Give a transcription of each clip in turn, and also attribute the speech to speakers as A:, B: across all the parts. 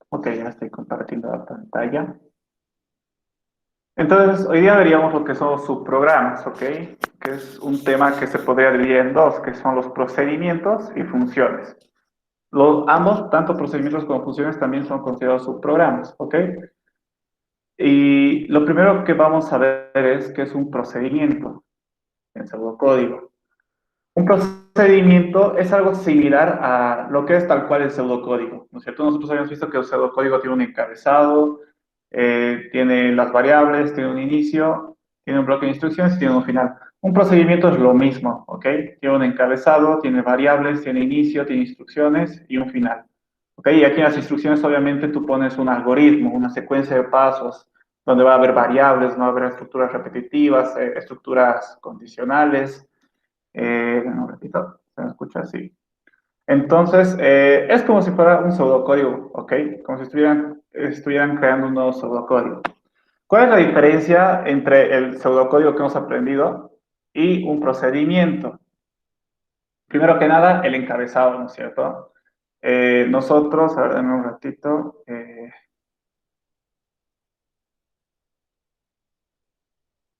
A: Ok, ya estoy compartiendo la pantalla. Entonces, hoy día veríamos lo que son subprogramas, ¿ok? Que es un tema que se podría dividir en dos, que son los procedimientos y funciones. Ambos, tanto procedimientos como funciones, también son considerados subprogramas, ¿ok? Y lo primero que vamos a ver es qué es un procedimiento en pseudocódigo. Un procedimiento es algo similar a lo que es tal cual el pseudocódigo, ¿no es cierto? Nosotros habíamos visto que el pseudocódigo tiene un encabezado, tiene las variables, tiene un inicio, tiene un bloque de instrucciones y tiene un final. Un procedimiento es lo mismo, ¿ok? Tiene un encabezado, tiene variables, tiene inicio, tiene instrucciones y un final. ¿Ok? Y aquí en las instrucciones obviamente tú pones un algoritmo, una secuencia de pasos, donde va a haber variables, no va a haber estructuras repetitivas, estructuras condicionales. Un ratito, ¿se me escucha? Sí. Entonces, es como si fuera un pseudocódigo, ¿ok? Como si estuvieran creando un nuevo pseudocódigo. ¿Cuál es la diferencia entre el pseudocódigo que hemos aprendido y un procedimiento? Primero que nada, el encabezado, ¿no es cierto? Nosotros, a ver, dame un ratito,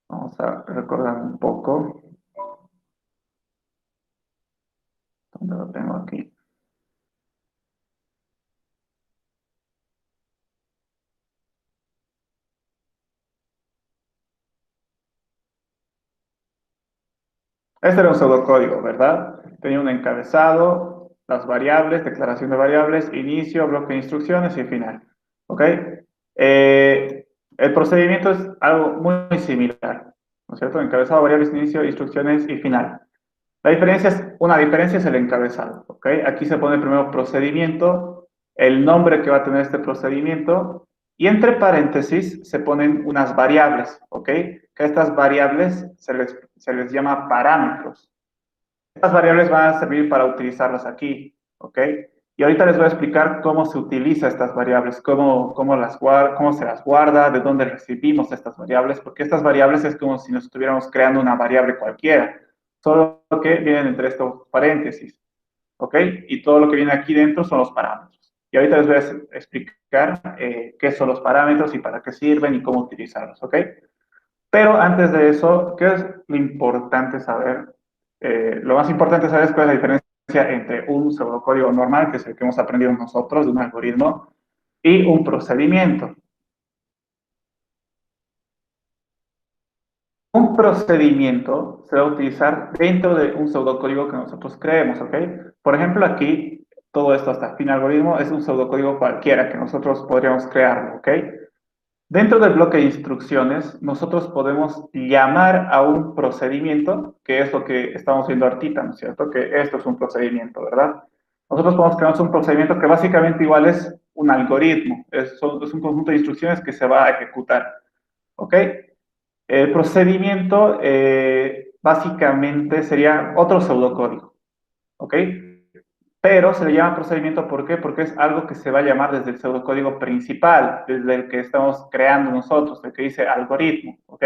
A: vamos a recordar un poco. ¿Dónde lo tengo aquí? Este era un pseudocódigo, ¿verdad? Tenía un encabezado, las variables, declaración de variables, inicio, bloque de instrucciones y final. ¿Ok? El procedimiento es algo muy similar, ¿no es cierto? Encabezado, variables, inicio, instrucciones y final. Una diferencia es el encabezado, ¿ok? Aquí se pone primero procedimiento, el nombre que va a tener este procedimiento, y entre paréntesis se ponen unas variables, ¿ok? Que estas variables se les llama parámetros. Estas variables van a servir para utilizarlas aquí, ¿ok? Y ahorita les voy a explicar cómo se utiliza estas variables, cómo se las guarda, de dónde recibimos estas variables, porque estas variables es como si nos estuviéramos creando una variable cualquiera, solo que vienen entre estos paréntesis, ¿ok? Y todo lo que viene aquí dentro son los parámetros. Y ahorita les voy a explicar qué son los parámetros y para qué sirven y cómo utilizarlos, ¿ok? Pero antes de eso, ¿qué es lo importante saber? Lo más importante saber es cuál es la diferencia entre un pseudocódigo normal, que es el que hemos aprendido nosotros de un algoritmo, y un procedimiento. Un procedimiento se va a utilizar dentro de un pseudocódigo que nosotros creemos, ¿ok? Por ejemplo, aquí, todo esto hasta fin algoritmo es un pseudocódigo cualquiera que nosotros podríamos crearlo, ¿ok? Dentro del bloque de instrucciones, nosotros podemos llamar a un procedimiento, que es lo que estamos viendo ahorita, ¿no es cierto? Que esto es un procedimiento, ¿verdad? Nosotros podemos crear un procedimiento que básicamente igual es un algoritmo, es un conjunto de instrucciones que se va a ejecutar, ¿ok? El procedimiento básicamente sería otro pseudocódigo, ¿ok? Pero se le llama procedimiento, ¿por qué? Porque es algo que se va a llamar desde el pseudocódigo principal, desde el que estamos creando nosotros, el que dice algoritmo, ¿ok?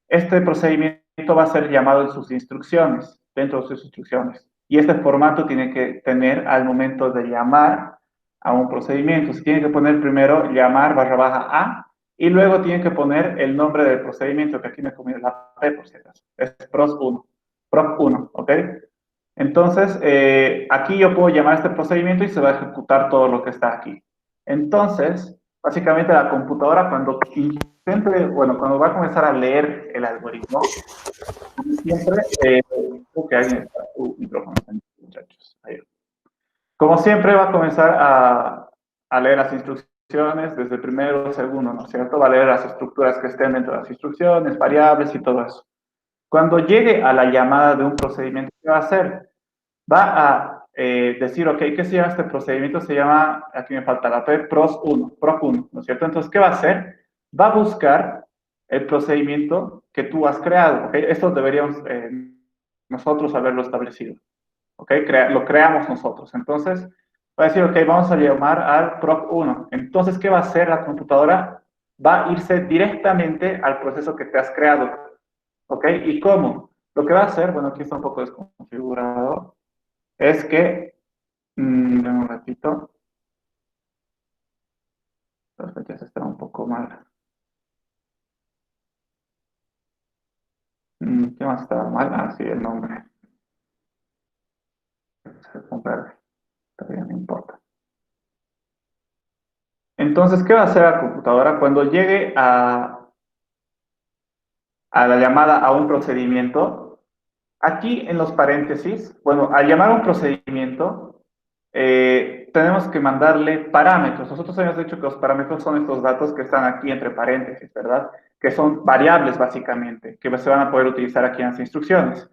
A: Este procedimiento va a ser llamado en sus instrucciones, dentro de sus instrucciones. Y este formato tiene que tener al momento de llamar a un procedimiento. Se tiene que poner primero llamar barra baja a y luego tiene que poner el nombre del procedimiento, que aquí me comí la P por si acaso. Es PROS1, PROC1, ¿ok? Entonces, aquí yo puedo llamar a este procedimiento y se va a ejecutar todo lo que está aquí. Entonces, básicamente la computadora cuando intente, bueno, cuando va a comenzar a leer el algoritmo, siempre, creo que alguien está, micrófono, muchachos. Ahí. Como siempre va a comenzar a leer las instrucciones desde el primero o segundo, ¿no es cierto? Va a leer las estructuras que estén dentro de las instrucciones, variables y todo eso. Cuando llegue a la llamada de un procedimiento, ¿qué va a hacer? Va a decir, ok, ¿qué se llama este procedimiento? Se llama, aquí me falta la P, PROS1, PROC1, ¿no es cierto? Entonces, ¿qué va a hacer? Va a buscar el procedimiento que tú has creado, ¿ok? Esto deberíamos nosotros haberlo establecido, ¿ok? Lo creamos nosotros. Entonces, va a decir, ok, vamos a llamar al PROC1. Entonces, ¿qué va a hacer la computadora? Va a irse directamente al proceso que te has creado, ¿ok? ¿Y cómo? Lo que va a hacer, bueno, aquí está un poco desconfigurado, es que, dame un ratito. Las fechas están un poco mal. ¿Qué más estaba mal? Ah, sí, el nombre. Comprar, todavía no importa. Entonces, ¿qué va a hacer la computadora cuando llegue a la llamada a un procedimiento? Aquí en los paréntesis, bueno, al llamar a un procedimiento, tenemos que mandarle parámetros. Nosotros habíamos dicho que los parámetros son estos datos que están aquí entre paréntesis, ¿verdad? Que son variables básicamente, que se van a poder utilizar aquí en las instrucciones.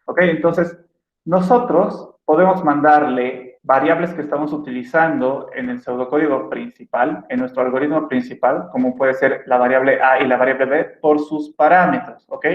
A: ¿Ok? Entonces, nosotros podemos mandarle variables que estamos utilizando en el pseudocódigo principal, en nuestro algoritmo principal, como puede ser la variable A y la variable B, por sus parámetros. ¿Ok?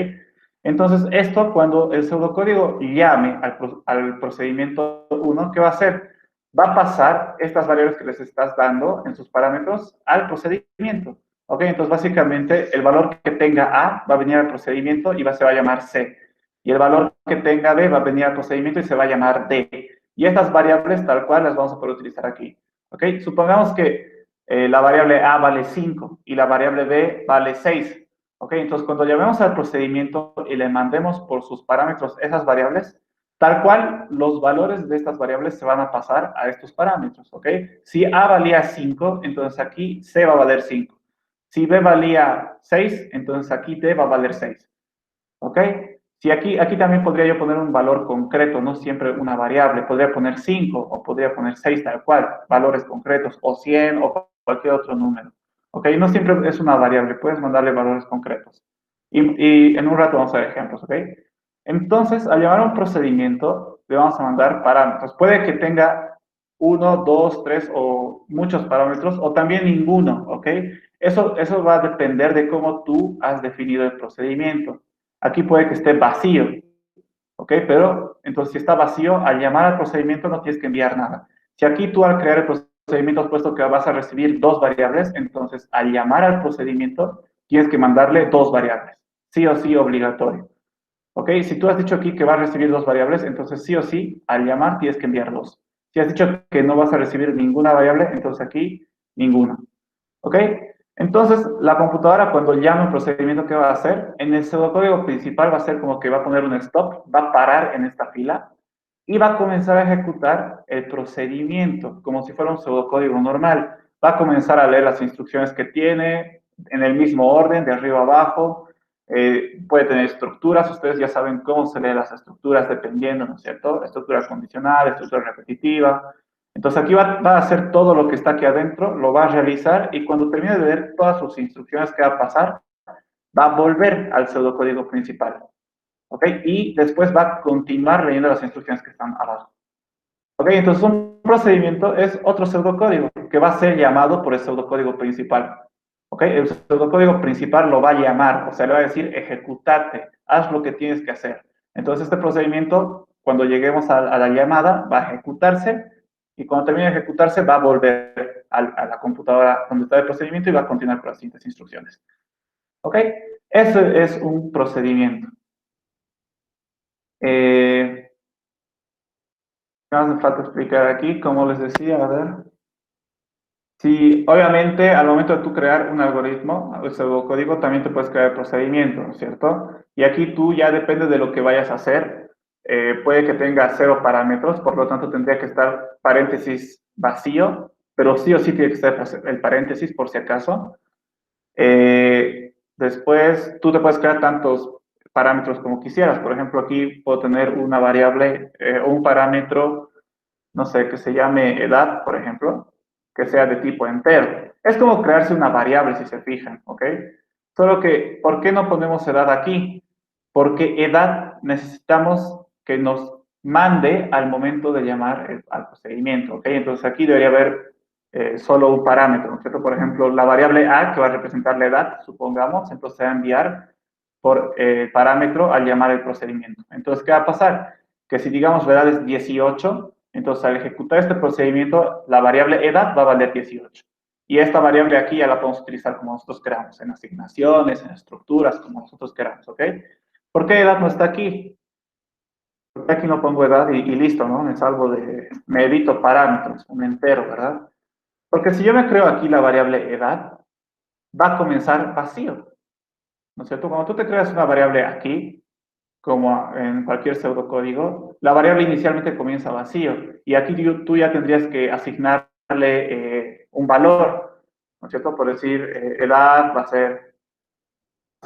A: Entonces, esto cuando el pseudocódigo llame al procedimiento 1, ¿qué va a hacer? Va a pasar estas variables que les estás dando en sus parámetros al procedimiento. ¿Ok? Entonces, básicamente, el valor que tenga A va a venir al procedimiento y se va a llamar C. Y el valor que tenga B va a venir al procedimiento y se va a llamar D. Y estas variables, tal cual, las vamos a poder utilizar aquí. ¿Ok? Supongamos que la variable A vale 5 y la variable B vale 6. ¿Ok? Entonces, cuando llamemos al procedimiento y le mandemos por sus parámetros esas variables, tal cual, los valores de estas variables se van a pasar a estos parámetros. ¿Ok? Si A valía 5, entonces aquí C va a valer 5. Si B valía 6, entonces aquí D va a valer 6. ¿Ok? Si aquí también podría yo poner un valor concreto, no siempre una variable. Podría poner 5 o podría poner 6 tal cual, valores concretos, o 100 o cualquier otro número. ¿Ok? No siempre es una variable, puedes mandarle valores concretos. Y en un rato vamos a ver ejemplos, ¿ok? Entonces, al llamar a un procedimiento, le vamos a mandar parámetros. Puede que tenga uno, dos, tres o muchos parámetros, o también ninguno, ¿ok? Eso va a depender de cómo tú has definido el procedimiento. Aquí puede que esté vacío, ¿ok? Pero entonces si está vacío, al llamar al procedimiento no tienes que enviar nada. Si aquí tú al crear el procedimiento has puesto que vas a recibir dos variables, entonces al llamar al procedimiento tienes que mandarle dos variables, sí o sí obligatorio. ¿Ok? Si tú has dicho aquí que vas a recibir dos variables, entonces sí o sí, al llamar tienes que enviar dos. Si has dicho que no vas a recibir ninguna variable, entonces aquí ninguna. ¿Ok? Entonces, la computadora cuando llame un procedimiento, ¿qué va a hacer? En el pseudocódigo principal va a ser como que va a poner un stop, va a parar en esta fila y va a comenzar a ejecutar el procedimiento como si fuera un pseudocódigo normal. Va a comenzar a leer las instrucciones que tiene en el mismo orden, de arriba a abajo. Puede tener estructuras, ustedes ya saben cómo se leen las estructuras dependiendo, ¿no es cierto? Estructura condicional, estructura repetitiva. Entonces aquí va a hacer todo lo que está aquí adentro, lo va a realizar y cuando termine de leer todas sus instrucciones que va a pasar, va a volver al pseudocódigo principal. ¿Ok? Y después va a continuar leyendo las instrucciones que están abajo. ¿Ok? Entonces un procedimiento es otro pseudocódigo que va a ser llamado por el pseudocódigo principal. ¿Ok? El pseudocódigo principal lo va a llamar, o sea, le va a decir, ejecutate, haz lo que tienes que hacer. Entonces este procedimiento, cuando lleguemos a la llamada, va a ejecutarse y cuando termine de ejecutarse va a volver a la computadora donde está el procedimiento y va a continuar con las siguientes instrucciones. ¿Ok? Ese es un procedimiento. ¿Qué más me falta explicar aquí? Como les decía, a ver. Sí, obviamente al momento de tú crear un algoritmo, o pseudocódigo, también te puedes crear el procedimiento, ¿no es cierto? Y aquí tú ya depende de lo que vayas a hacer. Puede que tenga cero parámetros, por lo tanto tendría que estar paréntesis vacío, pero sí o sí tiene que estar el paréntesis por si acaso. Después tú te puedes crear tantos parámetros como quisieras. Por ejemplo, aquí puedo tener una variable o un parámetro, no sé, que se llame edad, por ejemplo, que sea de tipo entero. Es como crearse una variable, si se fijan, ¿ok? Solo que, ¿por qué no ponemos edad aquí? Porque edad necesitamos que nos mande al momento de llamar al procedimiento, ¿ok? Entonces aquí debería haber solo un parámetro, ¿no es cierto? Por ejemplo, la variable A, que va a representar la edad, supongamos, entonces se va a enviar por parámetro al llamar el procedimiento. Entonces, ¿qué va a pasar? Que si digamos la edad es 18, entonces al ejecutar este procedimiento, la variable edad va a valer 18. Y esta variable aquí ya la podemos utilizar como nosotros queramos, en asignaciones, en estructuras, como nosotros queramos, ¿ok? ¿Por qué edad no está aquí? Porque aquí no pongo edad y listo, ¿no? Me salvo de, me evito parámetros, un entero, ¿verdad? Porque si yo me creo aquí la variable edad, va a comenzar vacío, ¿no es cierto? Cuando tú te creas una variable aquí, como en cualquier pseudocódigo, la variable inicialmente comienza vacío y aquí tú ya tendrías que asignarle un valor, ¿no es cierto? Por decir, edad va a ser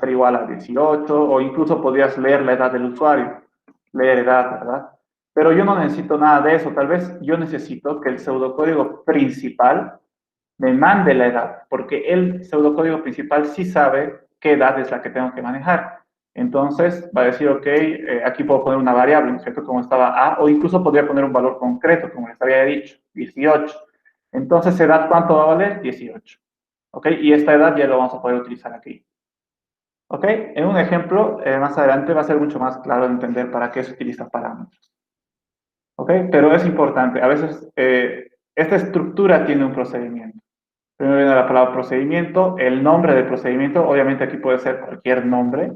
A: igual a 18 o incluso podrías leer la edad del usuario, leer edad, ¿verdad? Pero yo no necesito nada de eso, tal vez yo necesito que el pseudocódigo principal me mande la edad, porque el pseudocódigo principal sí sabe qué edad es la que tengo que manejar. Entonces va a decir, ok, aquí puedo poner una variable, ¿no es cierto? Como estaba A, o incluso podría poner un valor concreto, como les había dicho, 18. Entonces, ¿edad cuánto va a valer? 18. ¿Ok? Y esta edad ya lo vamos a poder utilizar aquí. ¿Ok? En un ejemplo, más adelante va a ser mucho más claro entender para qué se utilizan parámetros. ¿Ok? Pero es importante, a veces esta estructura tiene un procedimiento. Primero viene la palabra procedimiento, el nombre del procedimiento, obviamente aquí puede ser cualquier nombre.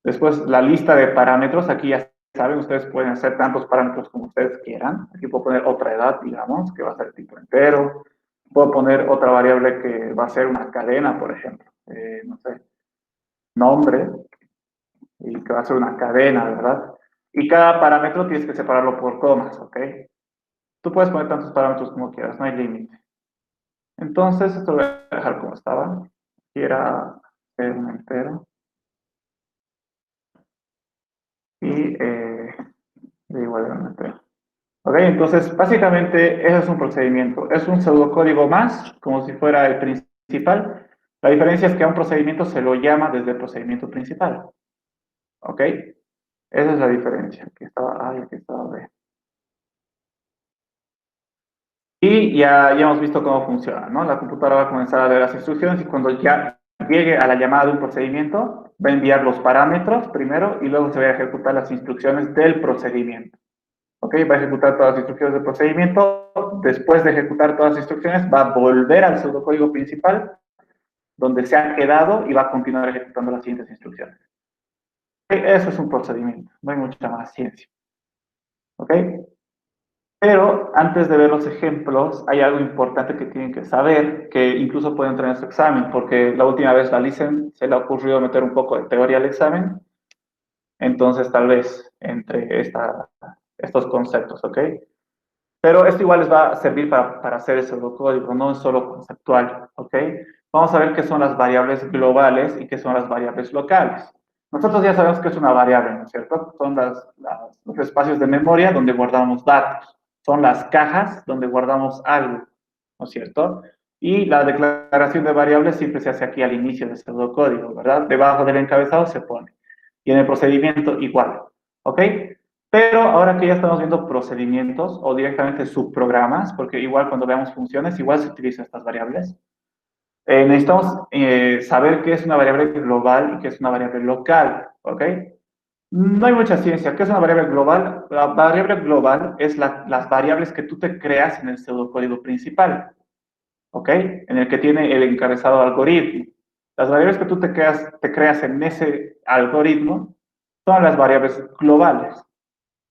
A: Después la lista de parámetros, aquí ya saben, ustedes pueden hacer tantos parámetros como ustedes quieran. Aquí puedo poner otra edad, digamos, que va a ser tipo entero. Puedo poner otra variable que va a ser una cadena, por ejemplo. No sé, nombre, y que va a ser una cadena, ¿verdad? Y cada parámetro tienes que separarlo por comas, ¿ok? Tú puedes poner tantos parámetros como quieras, no hay límite. Entonces, esto lo voy a dejar como estaba. Aquí era un entero. Y de igual a un entero. Ok, entonces, básicamente, ese es un procedimiento. Es un pseudocódigo más, como si fuera el principal. La diferencia es que a un procedimiento se lo llama desde el procedimiento principal. Ok, esa es la diferencia. Aquí estaba A y aquí estaba B. Y ya hemos visto cómo funciona, ¿no? La computadora va a comenzar a leer las instrucciones y cuando ya llegue a la llamada de un procedimiento, va a enviar los parámetros primero y luego se va a ejecutar las instrucciones del procedimiento. ¿Ok? Va a ejecutar todas las instrucciones del procedimiento. Después de ejecutar todas las instrucciones, va a volver al pseudocódigo principal, donde se ha quedado y va a continuar ejecutando las siguientes instrucciones. ¿Ok? Eso es un procedimiento, no hay mucha más ciencia. ¿Ok? Pero antes de ver los ejemplos, hay algo importante que tienen que saber, que incluso pueden entrar en su examen, porque la última vez la Licen se le ha ocurrido meter un poco de teoría al examen, entonces tal vez entre estos conceptos, ¿ok? Pero esto igual les va a servir para hacer el pseudocódigo, no es solo conceptual, ¿ok? Vamos a ver qué son las variables globales y qué son las variables locales. Nosotros ya sabemos que es una variable, ¿no es cierto? Son los espacios de memoria donde guardamos datos. Son las cajas donde guardamos algo, ¿no es cierto? Y la declaración de variables siempre se hace aquí al inicio del pseudocódigo, ¿verdad? Debajo del encabezado se pone. Y en el procedimiento igual, ¿ok? Pero ahora que ya estamos viendo procedimientos o directamente subprogramas, porque igual cuando veamos funciones, igual se utilizan estas variables, necesitamos saber qué es una variable global y qué es una variable local, ¿ok? No hay mucha ciencia. ¿Qué es una variable global? La variable global es las variables que tú te creas en el pseudocódigo principal, ¿ok? En el que tiene el encabezado algoritmo. Las variables que tú te creas en ese algoritmo son las variables globales.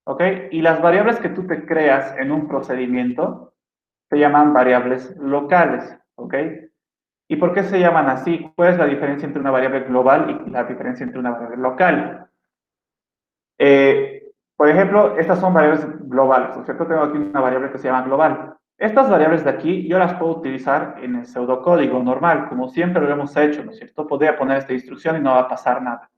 A: ¿Ok? Y las variables que tú te creas en un procedimiento se llaman variables locales, ¿ok? ¿Y por qué se llaman así? ¿Cuál es la diferencia entre una variable global y la diferencia entre una variable local? Por ejemplo, estas son variables globales, ¿no es cierto? Tengo aquí una variable que se llama global. Estas variables de aquí yo las puedo utilizar en el pseudocódigo normal, como siempre lo hemos hecho, ¿no es cierto? Podría poner esta instrucción y no va a pasar nada.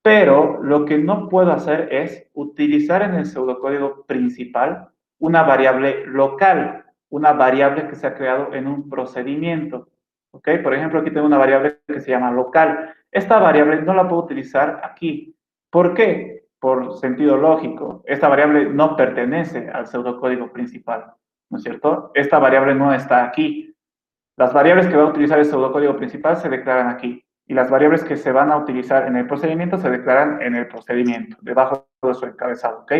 A: Pero lo que no puedo hacer es utilizar en el pseudocódigo principal una variable local, una variable que se ha creado en un procedimiento. ¿Ok? Por ejemplo, aquí tengo una variable que se llama local. Esta variable no la puedo utilizar aquí. ¿Por qué? Por sentido lógico. Esta variable no pertenece al pseudocódigo principal. ¿No es cierto? Esta variable no está aquí. Las variables que va a utilizar el pseudocódigo principal se declaran aquí y las variables que se van a utilizar en el procedimiento se declaran en el procedimiento, debajo de su encabezado, ¿ok?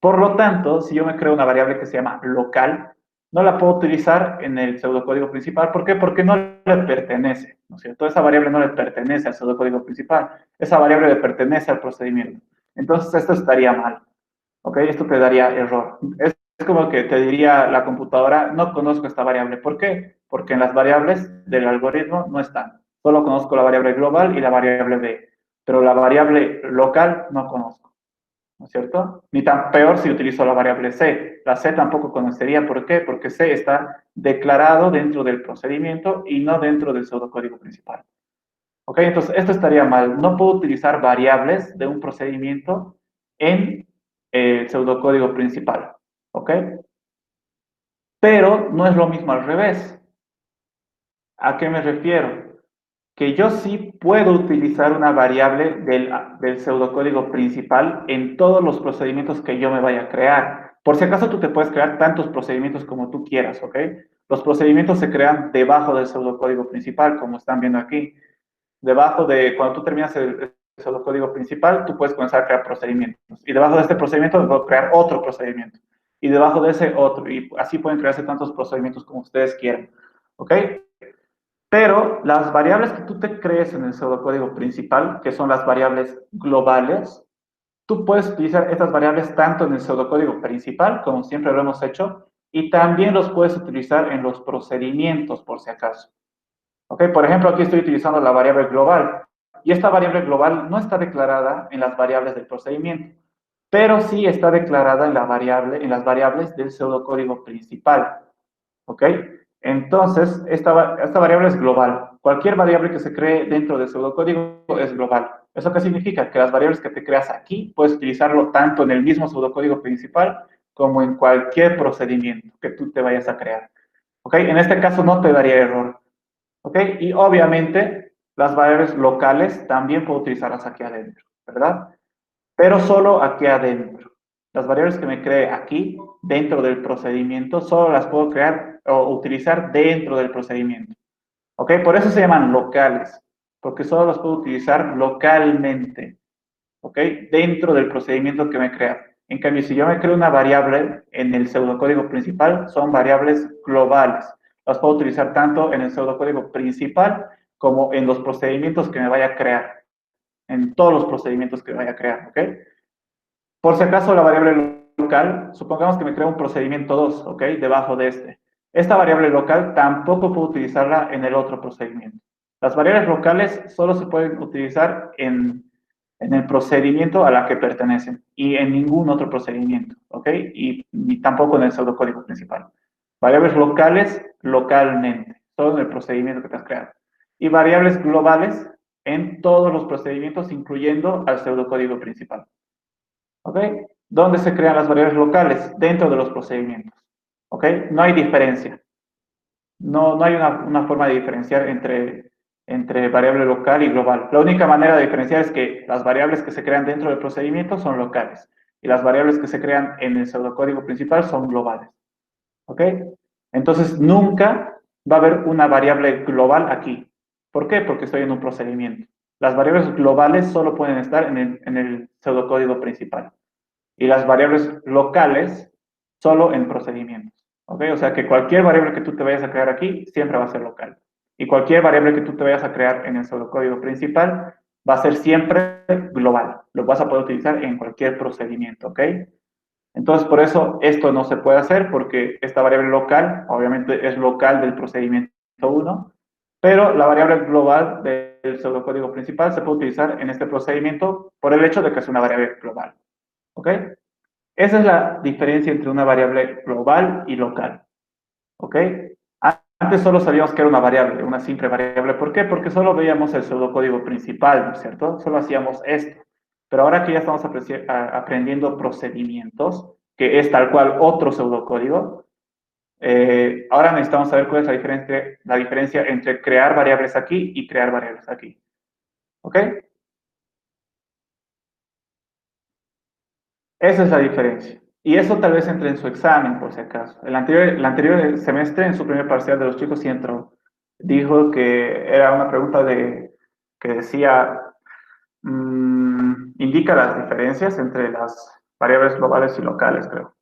A: Por lo tanto, si yo me creo una variable que se llama local, no la puedo utilizar en el pseudocódigo principal. ¿Por qué? Porque no le pertenece, ¿no es cierto? Esa variable no le pertenece al pseudocódigo principal, esa variable le pertenece al procedimiento. Entonces, esto estaría mal, ¿ok? Esto te daría error. como que te diría la computadora, no conozco esta variable. ¿Por qué? Porque en las variables del algoritmo no están. Solo conozco la variable global y la variable b, pero la variable local no conozco, ¿no es cierto? Ni tan peor si utilizo la variable c. La c tampoco conocería. ¿Por qué? Porque c está declarado dentro del procedimiento y no dentro del pseudocódigo principal. ¿Ok? Entonces, esto estaría mal. No puedo utilizar variables de un procedimiento en el pseudocódigo principal. ¿Ok? Pero no es lo mismo al revés. ¿A qué me refiero? Que yo sí puedo utilizar una variable del pseudocódigo principal en todos los procedimientos que yo me vaya a crear. Por si acaso tú te puedes crear tantos procedimientos como tú quieras, ¿ok? Los procedimientos se crean debajo del pseudocódigo principal, como están viendo aquí. Debajo de, cuando tú terminas el pseudocódigo principal, tú puedes comenzar a crear procedimientos. Y debajo de este procedimiento, puedo crear otro procedimiento. Y debajo de ese otro. Y así pueden crearse tantos procedimientos como ustedes quieran. ¿Ok? Pero las variables que tú te crees en el pseudocódigo principal, que son las variables globales, tú puedes utilizar estas variables tanto en el pseudocódigo principal, como siempre lo hemos hecho, y también los puedes utilizar en los procedimientos, por si acaso. ¿Ok? Por ejemplo, aquí estoy utilizando la variable global, y esta variable global no está declarada en las variables del procedimiento, pero sí está declarada en en las variables del pseudocódigo principal. ¿Ok? Entonces, esta variable es global. Cualquier variable que se cree dentro del pseudocódigo es global. ¿Eso qué significa? Que las variables que te creas aquí puedes utilizarlo tanto en el mismo pseudocódigo principal como en cualquier procedimiento que tú te vayas a crear. ¿Ok? En este caso no te daría error. ¿Ok? Y obviamente las variables locales también puedo utilizarlas aquí adentro, ¿verdad? Pero solo aquí adentro. Las variables que me cree aquí, dentro del procedimiento, solo las puedo crear o utilizar dentro del procedimiento. ¿Ok? Por eso se llaman locales, porque solo las puedo utilizar localmente. ¿Ok? Dentro del procedimiento que me crea. En cambio, si yo me creo una variable en el pseudocódigo principal, son variables globales. Las puedo utilizar tanto en el pseudocódigo principal como en los procedimientos que me vaya a crear. En todos los procedimientos que vaya a crear. ¿Ok? Por si acaso, la variable local, supongamos que me creo un procedimiento 2, ¿ok? Debajo de este. Esta variable local tampoco puedo utilizarla en el otro procedimiento. Las variables locales solo se pueden utilizar en el procedimiento a la que pertenecen y en ningún otro procedimiento, ¿ok? Y tampoco en el pseudocódigo principal. Variables locales, localmente, solo en el procedimiento que te has creado. Y variables globales en todos los procedimientos, incluyendo al pseudocódigo principal. ¿Ok? ¿Dónde se crean las variables locales? Dentro de los procedimientos. ¿Ok? No hay diferencia. No hay una forma de diferenciar entre variable local y global. La única manera de diferenciar es que las variables que se crean dentro del procedimiento son locales y las variables que se crean en el pseudocódigo principal son globales. ¿Ok? Entonces, nunca va a haber una variable global aquí. ¿Por qué? Porque estoy en un procedimiento. Las variables globales solo pueden estar en el pseudocódigo principal y las variables locales solo en procedimientos. ¿Ok? O sea que cualquier variable que tú te vayas a crear aquí siempre va a ser local. Y cualquier variable que tú te vayas a crear en el pseudocódigo principal va a ser siempre global. Lo vas a poder utilizar en cualquier procedimiento. ¿Ok? Entonces, por eso esto no se puede hacer porque esta variable local, obviamente, es local del procedimiento 1, pero la variable global del pseudocódigo principal se puede utilizar en este procedimiento por el hecho de que es una variable global. ¿Ok? Esa es la diferencia entre una variable global y local. ¿Ok? Antes solo sabíamos que era una variable, una simple variable. ¿Por qué? Porque solo veíamos el pseudocódigo principal, ¿no es cierto? Solo hacíamos esto. Pero ahora que ya estamos aprendiendo procedimientos, que es tal cual otro pseudocódigo, ahora necesitamos saber cuál es la diferencia entre crear variables aquí y crear variables aquí. ¿Ok? Esa es la diferencia. Y eso tal vez entre en su examen, por si acaso. El anterior semestre, en su primer parcial de los chicos, sí entró. Dijo que era una pregunta que decía, indica las diferencias entre las variables globales y locales, creo.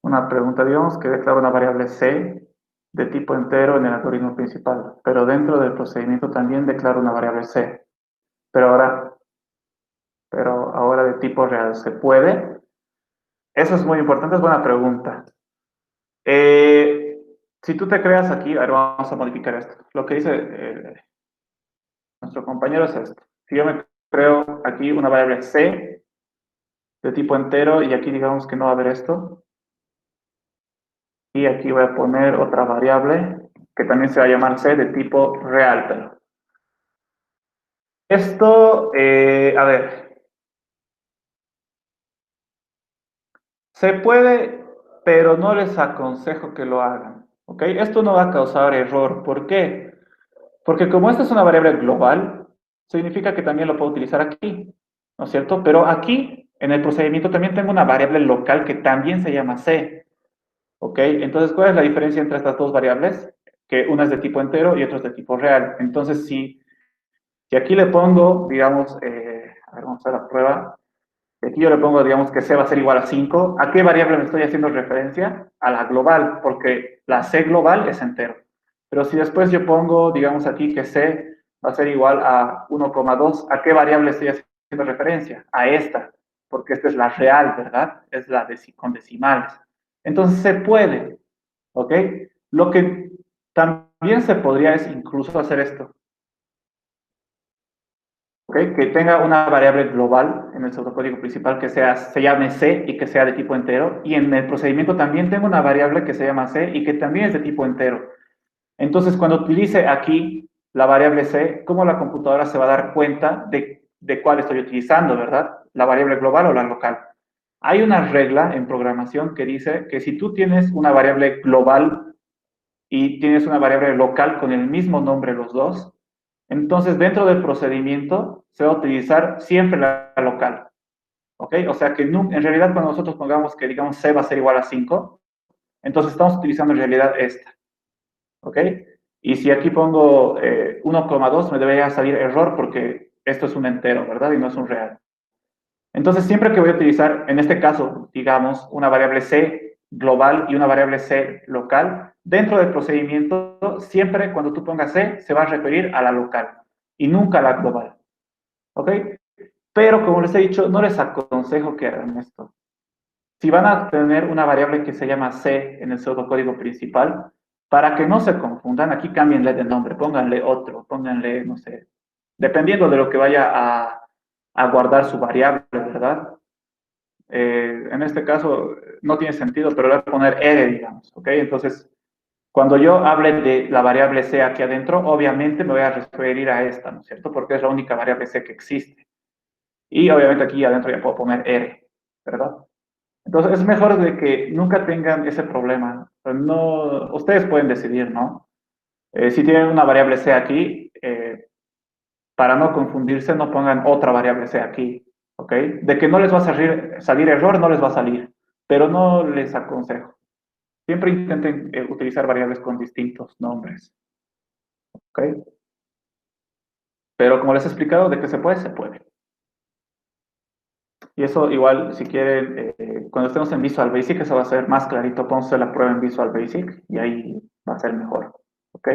A: Una pregunta, digamos, que declara una variable C de tipo entero en el algoritmo principal, pero dentro del procedimiento también declara una variable C. Pero ahora, pero ahora de tipo real, ¿se puede? Eso es muy importante, es buena pregunta. Eh, si tú te creas aquí, a ver, vamos a modificar esto. Lo que dice nuestro compañero es esto. Si yo me creo aquí una variable c de tipo entero y aquí digamos que no va a haber esto, y aquí voy a poner otra variable que también se va a llamar c de tipo real. Pero esto, a ver, se puede, pero no les aconsejo que lo hagan. ¿Ok? Esto no va a causar error. ¿Por qué? Porque como esta es una variable global, significa que también lo puedo utilizar aquí, ¿no es cierto? Pero aquí, en el procedimiento, también tengo una variable local que también se llama c, ¿ok? Entonces, ¿cuál es la diferencia entre estas dos variables? Que una es de tipo entero y otra es de tipo real. Entonces, si aquí le pongo, digamos, a ver, vamos a hacer la prueba. Si aquí yo le pongo, digamos, que c va a ser igual a 5, ¿a qué variable me estoy haciendo referencia? A la global, porque la c global es entero. Pero si después yo pongo, digamos aquí, que c va a ser igual a 1,2, ¿a qué variable estoy haciendo referencia? A esta, porque esta es la real, ¿verdad? Es la con decimales. Entonces se puede, ¿ok? Lo que también se podría es incluso hacer esto. ¿Ok? Que tenga una variable global en el pseudocódigo principal que se llame C y que sea de tipo entero. Y en el procedimiento también tengo una variable que se llama C y que también es de tipo entero. Entonces, cuando utilice aquí la variable C, ¿cómo la computadora se va a dar cuenta de cuál estoy utilizando, verdad? ¿La variable global o la local? Hay una regla en programación que dice que si tú tienes una variable global y tienes una variable local con el mismo nombre los dos, entonces dentro del procedimiento se va a utilizar siempre la local, ¿ok? O sea que en realidad cuando nosotros pongamos que digamos c va a ser igual a 5, entonces estamos utilizando en realidad esta, ¿ok? Y si aquí pongo 1,2 me debería salir error porque esto es un entero, ¿verdad? Y no es un real. Entonces, siempre que voy a utilizar, en este caso, digamos, una variable c global y una variable c local, dentro del procedimiento, siempre cuando tú pongas c, se va a referir a la local y nunca a la global. ¿Ok? Pero, como les he dicho, no les aconsejo que hagan esto. Si van a tener una variable que se llama c en el pseudocódigo principal, para que no se confundan, aquí cámbienle de nombre, pónganle otro, pónganle, no sé, dependiendo de lo que vaya a guardar su variable, ¿verdad? En este caso no tiene sentido, pero le voy a poner R, digamos, ¿ok? Entonces, cuando yo hable de la variable C aquí adentro, obviamente me voy a referir a esta, ¿no es cierto? Porque es la única variable C que existe. Y obviamente aquí adentro ya puedo poner R, ¿verdad? Entonces, es mejor de que nunca tengan ese problema. No, ustedes pueden decidir, ¿no? Si tienen una variable C aquí, para no confundirse, no pongan otra variable C aquí, ¿ok? De que no les va a salir error, no les va a salir, pero no les aconsejo. Siempre intenten utilizar variables con distintos nombres, ¿ok? Pero como les he explicado, de que se puede, se puede. Y eso igual, si quieren, cuando estemos en Visual Basic, eso va a ser más clarito. Podemos hacer la prueba en Visual Basic y ahí va a ser mejor, ¿ok?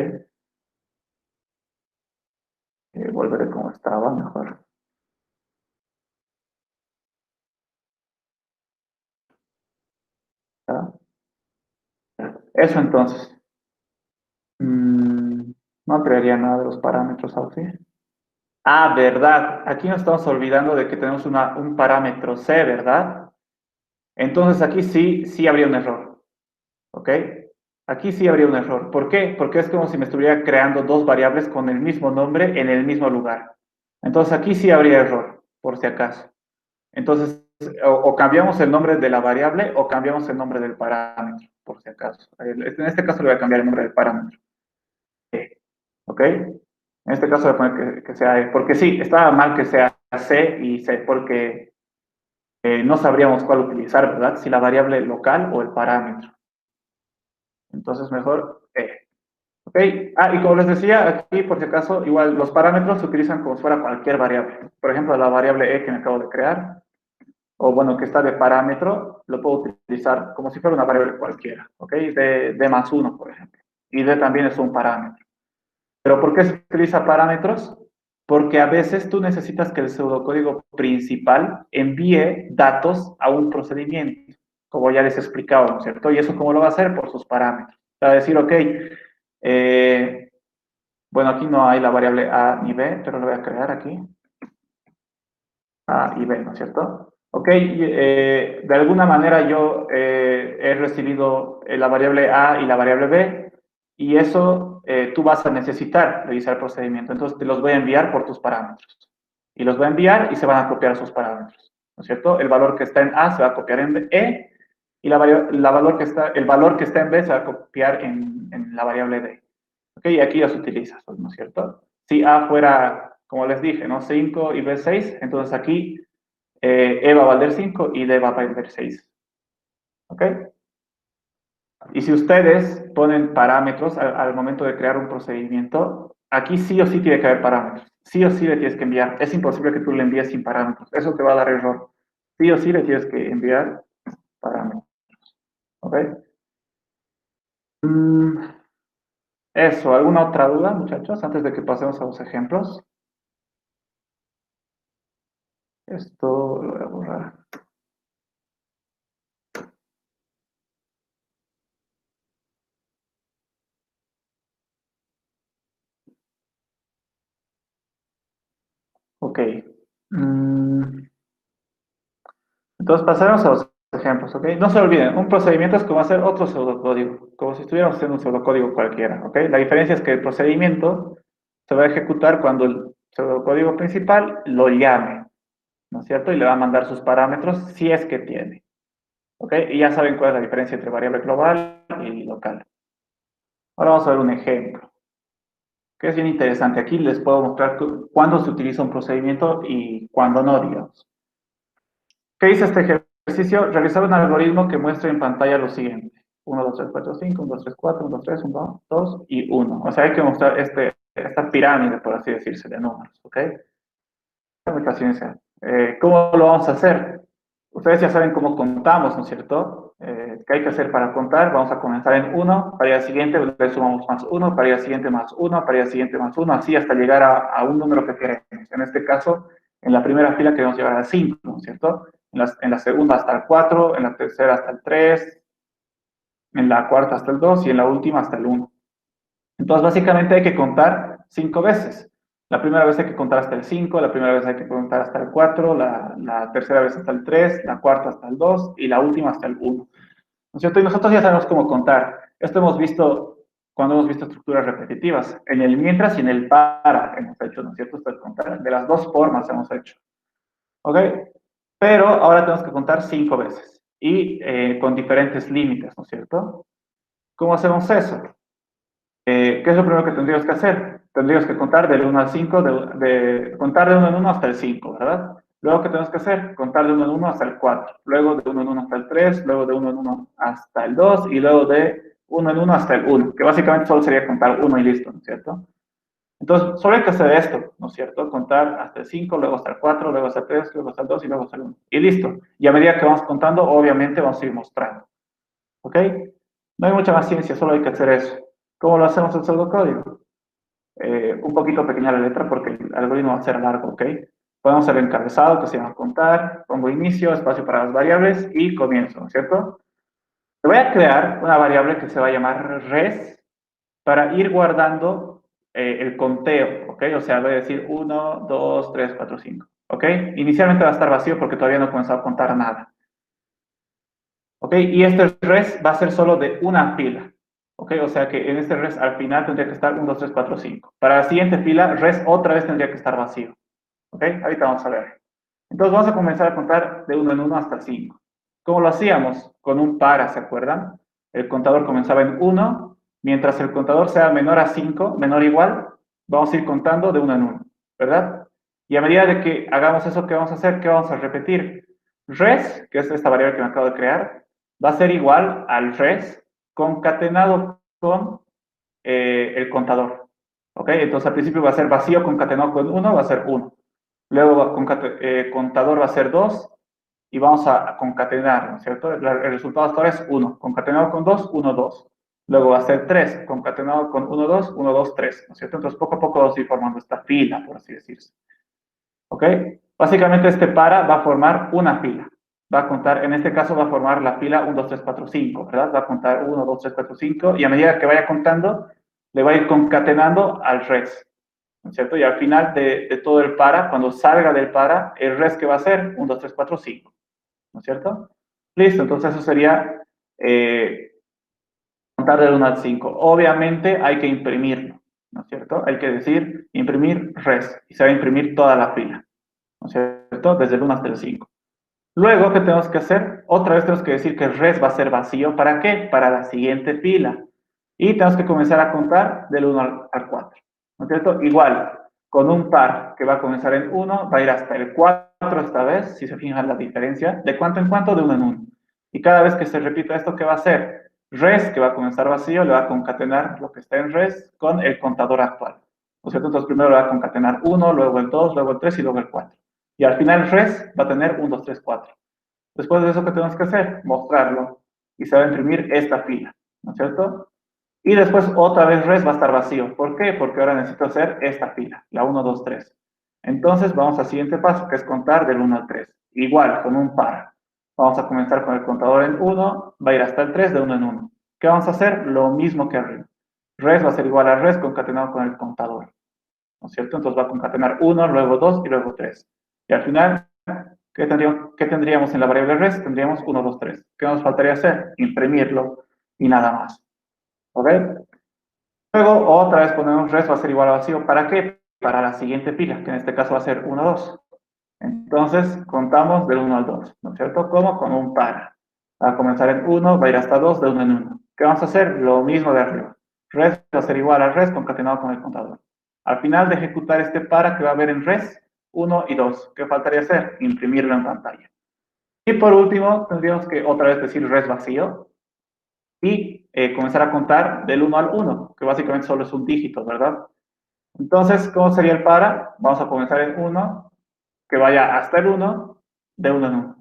A: Volveré como estaba, mejor. ¿Está? Eso entonces. No crearía nada de los parámetros así. Ah, verdad. Aquí nos estamos olvidando de que tenemos un parámetro C, ¿verdad? Entonces aquí sí habría un error. ¿Ok? Aquí sí habría un error. ¿Por qué? Porque es como si me estuviera creando dos variables con el mismo nombre en el mismo lugar. Entonces aquí sí habría error, por si acaso. Entonces, o cambiamos el nombre de la variable o cambiamos el nombre del parámetro, por si acaso. En este caso le voy a cambiar el nombre del parámetro. ¿Ok? En este caso voy a poner que sea E, porque sí, estaba mal que sea C y C, porque no sabríamos cuál utilizar, ¿verdad? Si la variable local o el parámetro. Entonces, mejor E. ¿Ok? Ah, y como les decía, aquí, por si acaso, igual los parámetros se utilizan como si fuera cualquier variable. Por ejemplo, la variable E que me acabo de crear, o bueno, que está de parámetro, lo puedo utilizar como si fuera una variable cualquiera. ¿Ok? D más 1, por ejemplo. Y D también es un parámetro. ¿Pero por qué se utiliza parámetros? Porque a veces tú necesitas que el pseudocódigo principal envíe datos a un procedimiento. como ya les he explicado, ¿no es cierto? ¿Y eso cómo lo va a hacer? Por sus parámetros. Va a decir, ok, bueno, aquí no hay la variable a ni b, pero lo voy a crear aquí. A y b, ¿no es cierto? Ok, de alguna manera yo he recibido la variable a y la variable b, y eso tú vas a necesitar revisar el procedimiento. Entonces te los voy a enviar por tus parámetros. Y los voy a enviar y se van a copiar a sus parámetros, ¿no es cierto? El valor que está en a se va a copiar en e, y el valor que está en b se va a copiar en la variable d. Ok, y aquí ya se utiliza, ¿no es cierto? Si a fuera, como les dije, ¿no? 5 y b 6, entonces aquí E va a valer 5 y D va a valer 6. ¿Ok? Y si ustedes ponen parámetros al momento de crear un procedimiento, aquí sí o sí tiene que haber parámetros. Sí o sí le tienes que enviar. Es imposible que tú le envíes sin parámetros. Eso te va a dar error. Sí o sí le tienes que enviar parámetros. ¿Ok? Eso. ¿Alguna otra duda, muchachos? Antes de que pasemos a los ejemplos. Esto lo voy a borrar. Ok. Entonces, pasaremos a los ejemplos, ¿ok? No se olviden, un procedimiento es como hacer otro pseudocódigo, como si estuviéramos haciendo un pseudocódigo cualquiera, ¿ok? La diferencia es que el procedimiento se va a ejecutar cuando el pseudocódigo principal lo llame, ¿no es cierto? Y le va a mandar sus parámetros si es que tiene, ¿ok? Y ya saben cuál es la diferencia entre variable global y local. Ahora vamos a ver un ejemplo, que es bien interesante. Aquí les puedo mostrar cuándo se utiliza un procedimiento y cuándo no, digamos. ¿Qué dice este ejercicio? Realizar un algoritmo que muestre en pantalla lo siguiente. 1, 2, 3, 4, 5, 1, 2, 3, 4, 1, 2, 3, 1, 2 y 1. O sea, hay que mostrar esta pirámide, por así decirse, de números, ¿ok? Paciencia. ¿Cómo lo vamos a hacer? Ustedes ya saben cómo contamos, ¿no es cierto? ¿Qué hay que hacer para contar? Vamos a comenzar en 1, para el siguiente le sumamos más 1, para el siguiente más 1, para el siguiente más 1, así hasta llegar a un número que queremos. En este caso, en la primera fila queremos llegar al 5, ¿no es cierto? En la segunda hasta el 4, en la tercera hasta el 3, en la cuarta hasta el 2 y en la última hasta el 1. Entonces, básicamente hay que contar 5 veces. La primera vez hay que contar hasta el 5, la primera vez hay que contar hasta el 4, la tercera vez hasta el 3, la cuarta hasta el 2 y la última hasta el 1. ¿No es cierto? Y nosotros ya sabemos cómo contar. Esto hemos visto cuando hemos visto estructuras repetitivas. En el mientras y en el para hemos hecho, ¿no es cierto? Esto es contar. De las dos formas hemos hecho. ¿Ok? Pero ahora tenemos que contar 5 veces y con diferentes límites, ¿no es cierto? ¿Cómo hacemos eso? ¿Qué es lo primero que tendríamos que hacer? Tendríamos que contar del 1 al 5, contar de 1 en 1 hasta el 5, ¿verdad? Luego, ¿qué tenemos que hacer? Contar de 1 en 1 hasta el 4, luego de 1 en 1 hasta el 3, luego de 1 en 1 hasta el 2 y luego de 1 en 1 hasta el 1, que básicamente solo sería contar 1 y listo, ¿no es cierto? Entonces, solo hay que hacer esto, ¿no es cierto? Contar hasta el 5, luego hasta el 4, luego hasta el 3, luego hasta el 2 y luego hasta el 1. Y listo. Y a medida que vamos contando, obviamente vamos a ir mostrando. ¿Ok? No hay mucha más ciencia, solo hay que hacer eso. ¿Cómo lo hacemos en pseudocódigo? Un poquito pequeña la letra porque el algoritmo va a ser largo, ¿ok? Podemos hacer el encabezado que se llama contar, pongo inicio, espacio para las variables y comienzo, ¿no es cierto? Te voy a crear una variable que se va a llamar res para ir guardando el conteo, ¿ok? O sea, voy a decir 1, 2, 3, 4, 5, ¿ok? Inicialmente va a estar vacío porque todavía no he comenzado a contar nada, ¿ok? Y este res va a ser solo de una fila, ¿ok? O sea que en este res al final tendría que estar 1, 2, 3, 4, 5. Para la siguiente fila, res otra vez tendría que estar vacío, ¿ok? Ahorita vamos a ver. Entonces vamos a comenzar a contar de 1 en 1 hasta 5. ¿Cómo lo hacíamos? Con un para, ¿se acuerdan? El contador comenzaba en 1, mientras el contador sea menor a 5, menor o igual, vamos a ir contando de 1 en 1, ¿verdad? Y a medida de que hagamos eso, ¿qué vamos a hacer? ¿Qué vamos a repetir? Res, que es esta variable que me acabo de crear, va a ser igual al res concatenado con el contador. ¿Ok? Entonces al principio va a ser vacío concatenado con 1, va a ser 1. Luego contador va a ser 2 y vamos a concatenar, ¿no es cierto? El resultado hasta ahora es 1. Concatenado con 2, 1, 2. Luego va a ser 3, concatenado con 1, 2, 1, 2, 3, ¿no es cierto? Entonces poco a poco vamos a ir formando esta fila, por así decirse. ¿Ok? Básicamente este para va a formar una fila. va a contar, en este caso va a formar la fila 1, 2, 3, 4, 5, ¿verdad? Va a contar 1, 2, 3, 4, 5, y a medida que vaya contando, le va a ir concatenando al res, ¿no es cierto? Y al final de todo el para, cuando salga del para, el res que va a ser 1, 2, 3, 4, 5, ¿no es cierto? Listo, entonces eso sería contar del 1 al 5. Obviamente hay que imprimirlo, ¿no es cierto? Hay que decir imprimir res, y se va a imprimir toda la fila, ¿no es cierto? Desde el 1 hasta el 5. Luego, ¿qué tenemos que hacer? Otra vez tenemos que decir que el res va a ser vacío. ¿Para qué? Para la siguiente fila. Y tenemos que comenzar a contar del 1 al 4. ¿No es cierto? Igual, con un par que va a comenzar en 1, va a ir hasta el 4 esta vez, si se fijan la diferencia, de cuánto en cuánto, de 1 en 1. Y cada vez que se repita esto, ¿qué va a hacer? Res, que va a comenzar vacío, le va a concatenar lo que está en res con el contador actual. ¿No es cierto? Entonces primero le va a concatenar 1, luego el 2, luego el 3 y luego el 4. Y al final res va a tener 1, 2, 3, 4. Después de eso, ¿qué tenemos que hacer? Mostrarlo. Y se va a imprimir esta fila, ¿no es cierto? Y después otra vez res va a estar vacío. ¿Por qué? Porque ahora necesito hacer esta fila, la 1, 2, 3. Entonces vamos al siguiente paso, que es contar del 1 al 3. Igual, con un par. Vamos a comenzar con el contador en 1, va a ir hasta el 3 de 1 en 1. ¿Qué vamos a hacer? Lo mismo que arriba. Res va a ser igual a res concatenado con el contador, ¿no es cierto? Entonces va a concatenar 1, luego 2 y luego 3. Y al final, ¿qué tendríamos en la variable res? Tendríamos 1, 2, 3. ¿Qué nos faltaría hacer? Imprimirlo y nada más. ¿Ok? Luego, otra vez ponemos res va a ser igual a vacío. ¿Para qué? Para la siguiente fila, que en este caso va a ser 1, 2. Entonces, contamos del 1 al 2, ¿no es cierto? ¿Cómo? Con un para. Va a comenzar en 1, va a ir hasta 2, de 1 en 1. ¿Qué vamos a hacer? Lo mismo de arriba. Res va a ser igual a res concatenado con el contador. Al final de ejecutar este para que va a haber en res, 1 y 2. ¿Qué faltaría hacer? Imprimirlo en pantalla. Y por último, tendríamos que otra vez decir res vacío y comenzar a contar del 1 al 1, que básicamente solo es un dígito, ¿verdad? Entonces, ¿cómo sería el para? Vamos a comenzar en 1, que vaya hasta el 1, de 1 en 1.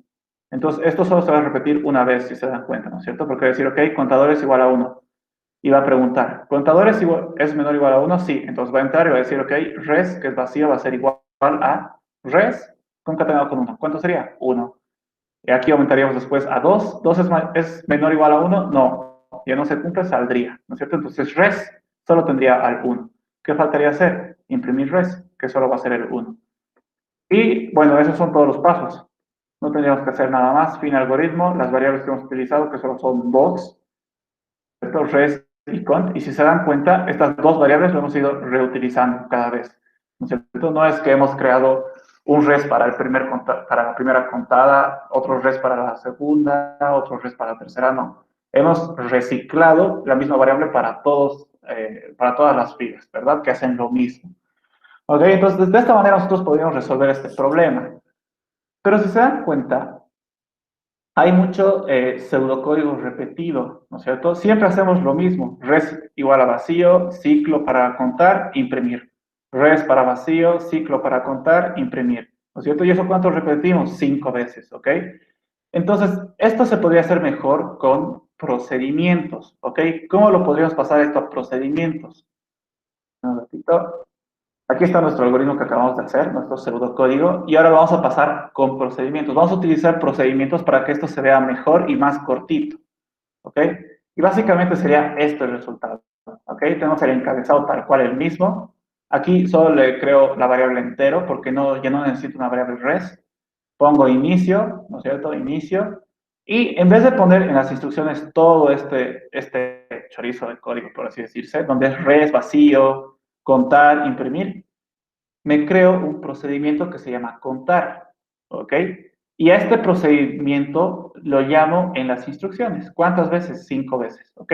A: Entonces, esto solo se va a repetir una vez, si se dan cuenta, ¿no es cierto? Porque decir, ok, contador es igual a 1. Y va a preguntar, ¿contador es menor o igual a 1? Sí. Entonces va a entrar y va a decir, ok, res, que es vacío, va a ser igual a res concatenado con 1. ¿Cuánto sería? 1. Y aquí aumentaríamos después a 2. ¿2 es menor o igual a 1? No. Ya no se cumple, saldría, ¿no es cierto? Entonces res solo tendría al 1. ¿Qué faltaría hacer? Imprimir res, que solo va a ser el 1. Y bueno, esos son todos los pasos. No tendríamos que hacer nada más. Fin algoritmo, las variables que hemos utilizado, que solo son box, res y cont. Y si se dan cuenta, estas dos variables lo hemos ido reutilizando cada vez, ¿no es cierto? No es que hemos creado un res para, para la primera contada, otro res para la segunda, otro res para la tercera, no. Hemos reciclado la misma variable para para todas las filas, ¿verdad? Que hacen lo mismo. ¿Ok? Entonces, de esta manera nosotros podríamos resolver este problema. Pero si se dan cuenta, hay mucho pseudocódigo repetido, ¿no es cierto? Siempre hacemos lo mismo. Res igual a vacío, ciclo para contar, imprimir. Res para vacío, ciclo para contar, imprimir. ¿No es cierto? ¿Y eso cuánto repetimos? 5 veces, ¿ok? Entonces, esto se podría hacer mejor con procedimientos, ¿ok? ¿Cómo lo podríamos pasar esto a procedimientos? Un ratito. Aquí está nuestro algoritmo que acabamos de hacer, nuestro pseudocódigo, y ahora vamos a pasar con procedimientos. Vamos a utilizar procedimientos para que esto se vea mejor y más cortito, ¿ok? Y básicamente sería esto el resultado, ¿ok? Tenemos el encabezado tal cual el mismo. Aquí solo le creo la variable entero porque ya no necesito una variable res. Pongo inicio, ¿no es cierto? Inicio. Y en vez de poner en las instrucciones todo este chorizo de código, por así decirse, donde es res, vacío, contar, imprimir, me creo un procedimiento que se llama contar, ¿ok? Y a este procedimiento lo llamo en las instrucciones. ¿Cuántas veces? 5 veces, ¿ok?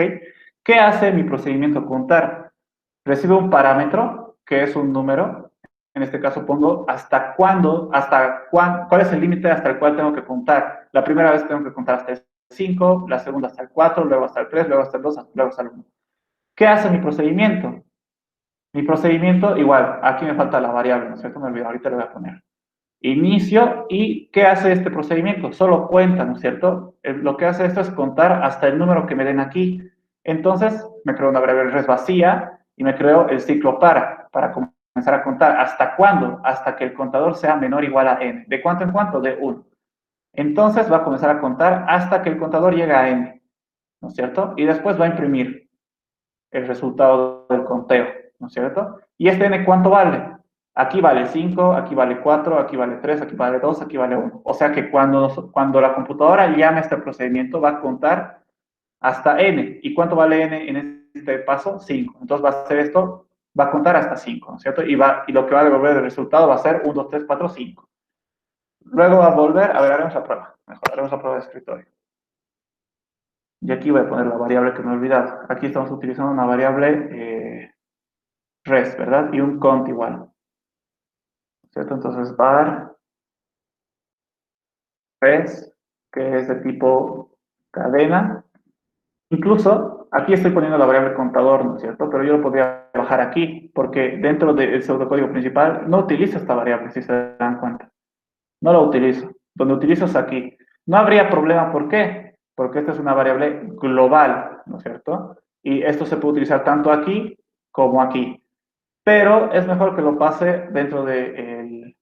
A: ¿Qué hace mi procedimiento contar? Recibe un parámetro, que es un número. En este caso pongo hasta cuándo, cuál es el límite hasta el cual tengo que contar. La primera vez tengo que contar hasta el 5, la segunda hasta el 4, luego hasta el 3, luego hasta el 2, luego hasta el 1. ¿Qué hace mi procedimiento? Mi procedimiento, igual, aquí me falta la variable, ¿no es cierto? Me olvidé, ahorita le voy a poner. Inicio, ¿y qué hace este procedimiento? Solo cuenta, ¿no es cierto? Lo que hace esto es contar hasta el número que me den aquí. Entonces, me creo una variable res vacía y me creo el ciclo para comenzar a contar. ¿Hasta cuándo? Hasta que el contador sea menor o igual a n. ¿De cuánto en cuánto? De 1. Entonces va a comenzar a contar hasta que el contador llegue a n, ¿no es cierto? Y después va a imprimir el resultado del conteo, ¿no es cierto? ¿Y este n cuánto vale? Aquí vale 5, aquí vale 4, aquí vale 3, aquí vale 2, aquí vale 1. O sea que cuando la computadora llame este procedimiento va a contar hasta n. ¿Y cuánto vale n en este paso? 5. Entonces va a hacer esto, va a contar hasta 5, ¿no es cierto? Y lo que va a devolver el resultado va a ser 1, 2, 3, 4, 5. Luego va a volver, a ver, haremos la prueba. Mejor, haremos la prueba de escritorio. Y aquí voy a poner la variable que me he olvidado. Aquí estamos utilizando una variable res, ¿verdad? Y un cont igual, ¿cierto? Entonces var res, que es de tipo cadena. Incluso aquí estoy poniendo la variable contador, ¿no es cierto? Pero yo lo podría bajar aquí, porque dentro del pseudocódigo principal no utilizo esta variable, si se dan cuenta. No la utilizo. Donde utilizo es aquí. No habría problema, ¿por qué? Porque esta es una variable global, ¿no es cierto? Y esto se puede utilizar tanto aquí como aquí. Pero es mejor que lo pase dentro del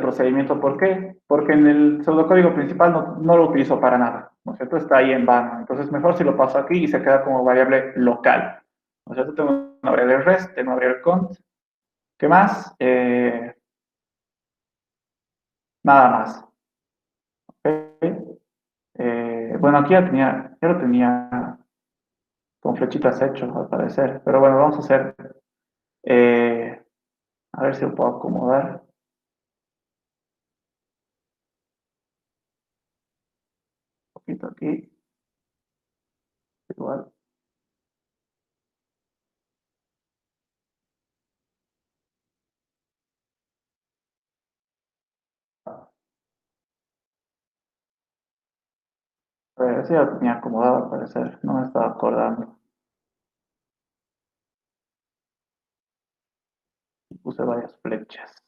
A: procedimiento. ¿Por qué? Porque en el pseudocódigo principal no lo utilizo para nada, ¿no es cierto? Está ahí en vano. Entonces, mejor si lo paso aquí y se queda como variable local. ¿No es cierto? Tengo una variable res, tengo una variable cont. ¿Qué más? Nada más. ¿Okay? Bueno, aquí ya lo tenía con flechitas hecho, al parecer. Pero bueno, vamos a hacer, eh, a ver si lo puedo acomodar. Un poquito aquí, igual. Sí, ya lo tenía acomodado, al parecer. No me estaba acordando. Puse varias flechas.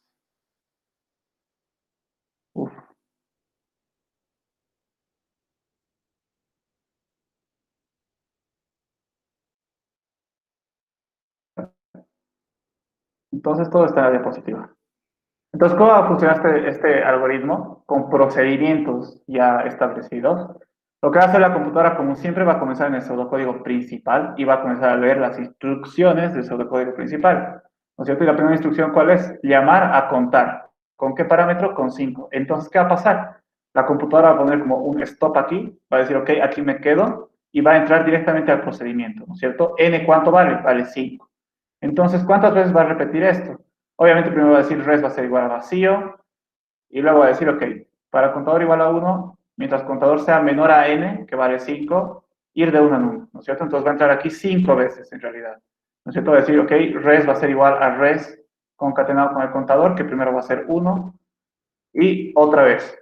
A: Uf. Entonces todo está en la diapositiva. Entonces, ¿cómo va a funcionar este algoritmo? Con procedimientos ya establecidos. Lo que va a hacer la computadora, como siempre, va a comenzar en el pseudocódigo principal y va a comenzar a leer las instrucciones del pseudocódigo principal. ¿No es cierto? Y la primera instrucción, ¿cuál es? Llamar a contar. ¿Con qué parámetro? Con 5. Entonces, ¿qué va a pasar? La computadora va a poner como un stop aquí, va a decir, ok, aquí me quedo, y va a entrar directamente al procedimiento, ¿no es cierto? N, ¿cuánto vale? Vale 5. Entonces, ¿cuántas veces va a repetir esto? Obviamente primero va a decir res va a ser igual a vacío y luego va a decir, ok, para contador igual a 1, mientras contador sea menor a n, que vale 5, ir de 1 en 1, ¿no es cierto? Entonces va a entrar aquí 5 veces en realidad, ¿no es cierto? Va a decir, ok, res va a ser igual a res concatenado con el contador, que primero va a ser 1, y otra vez.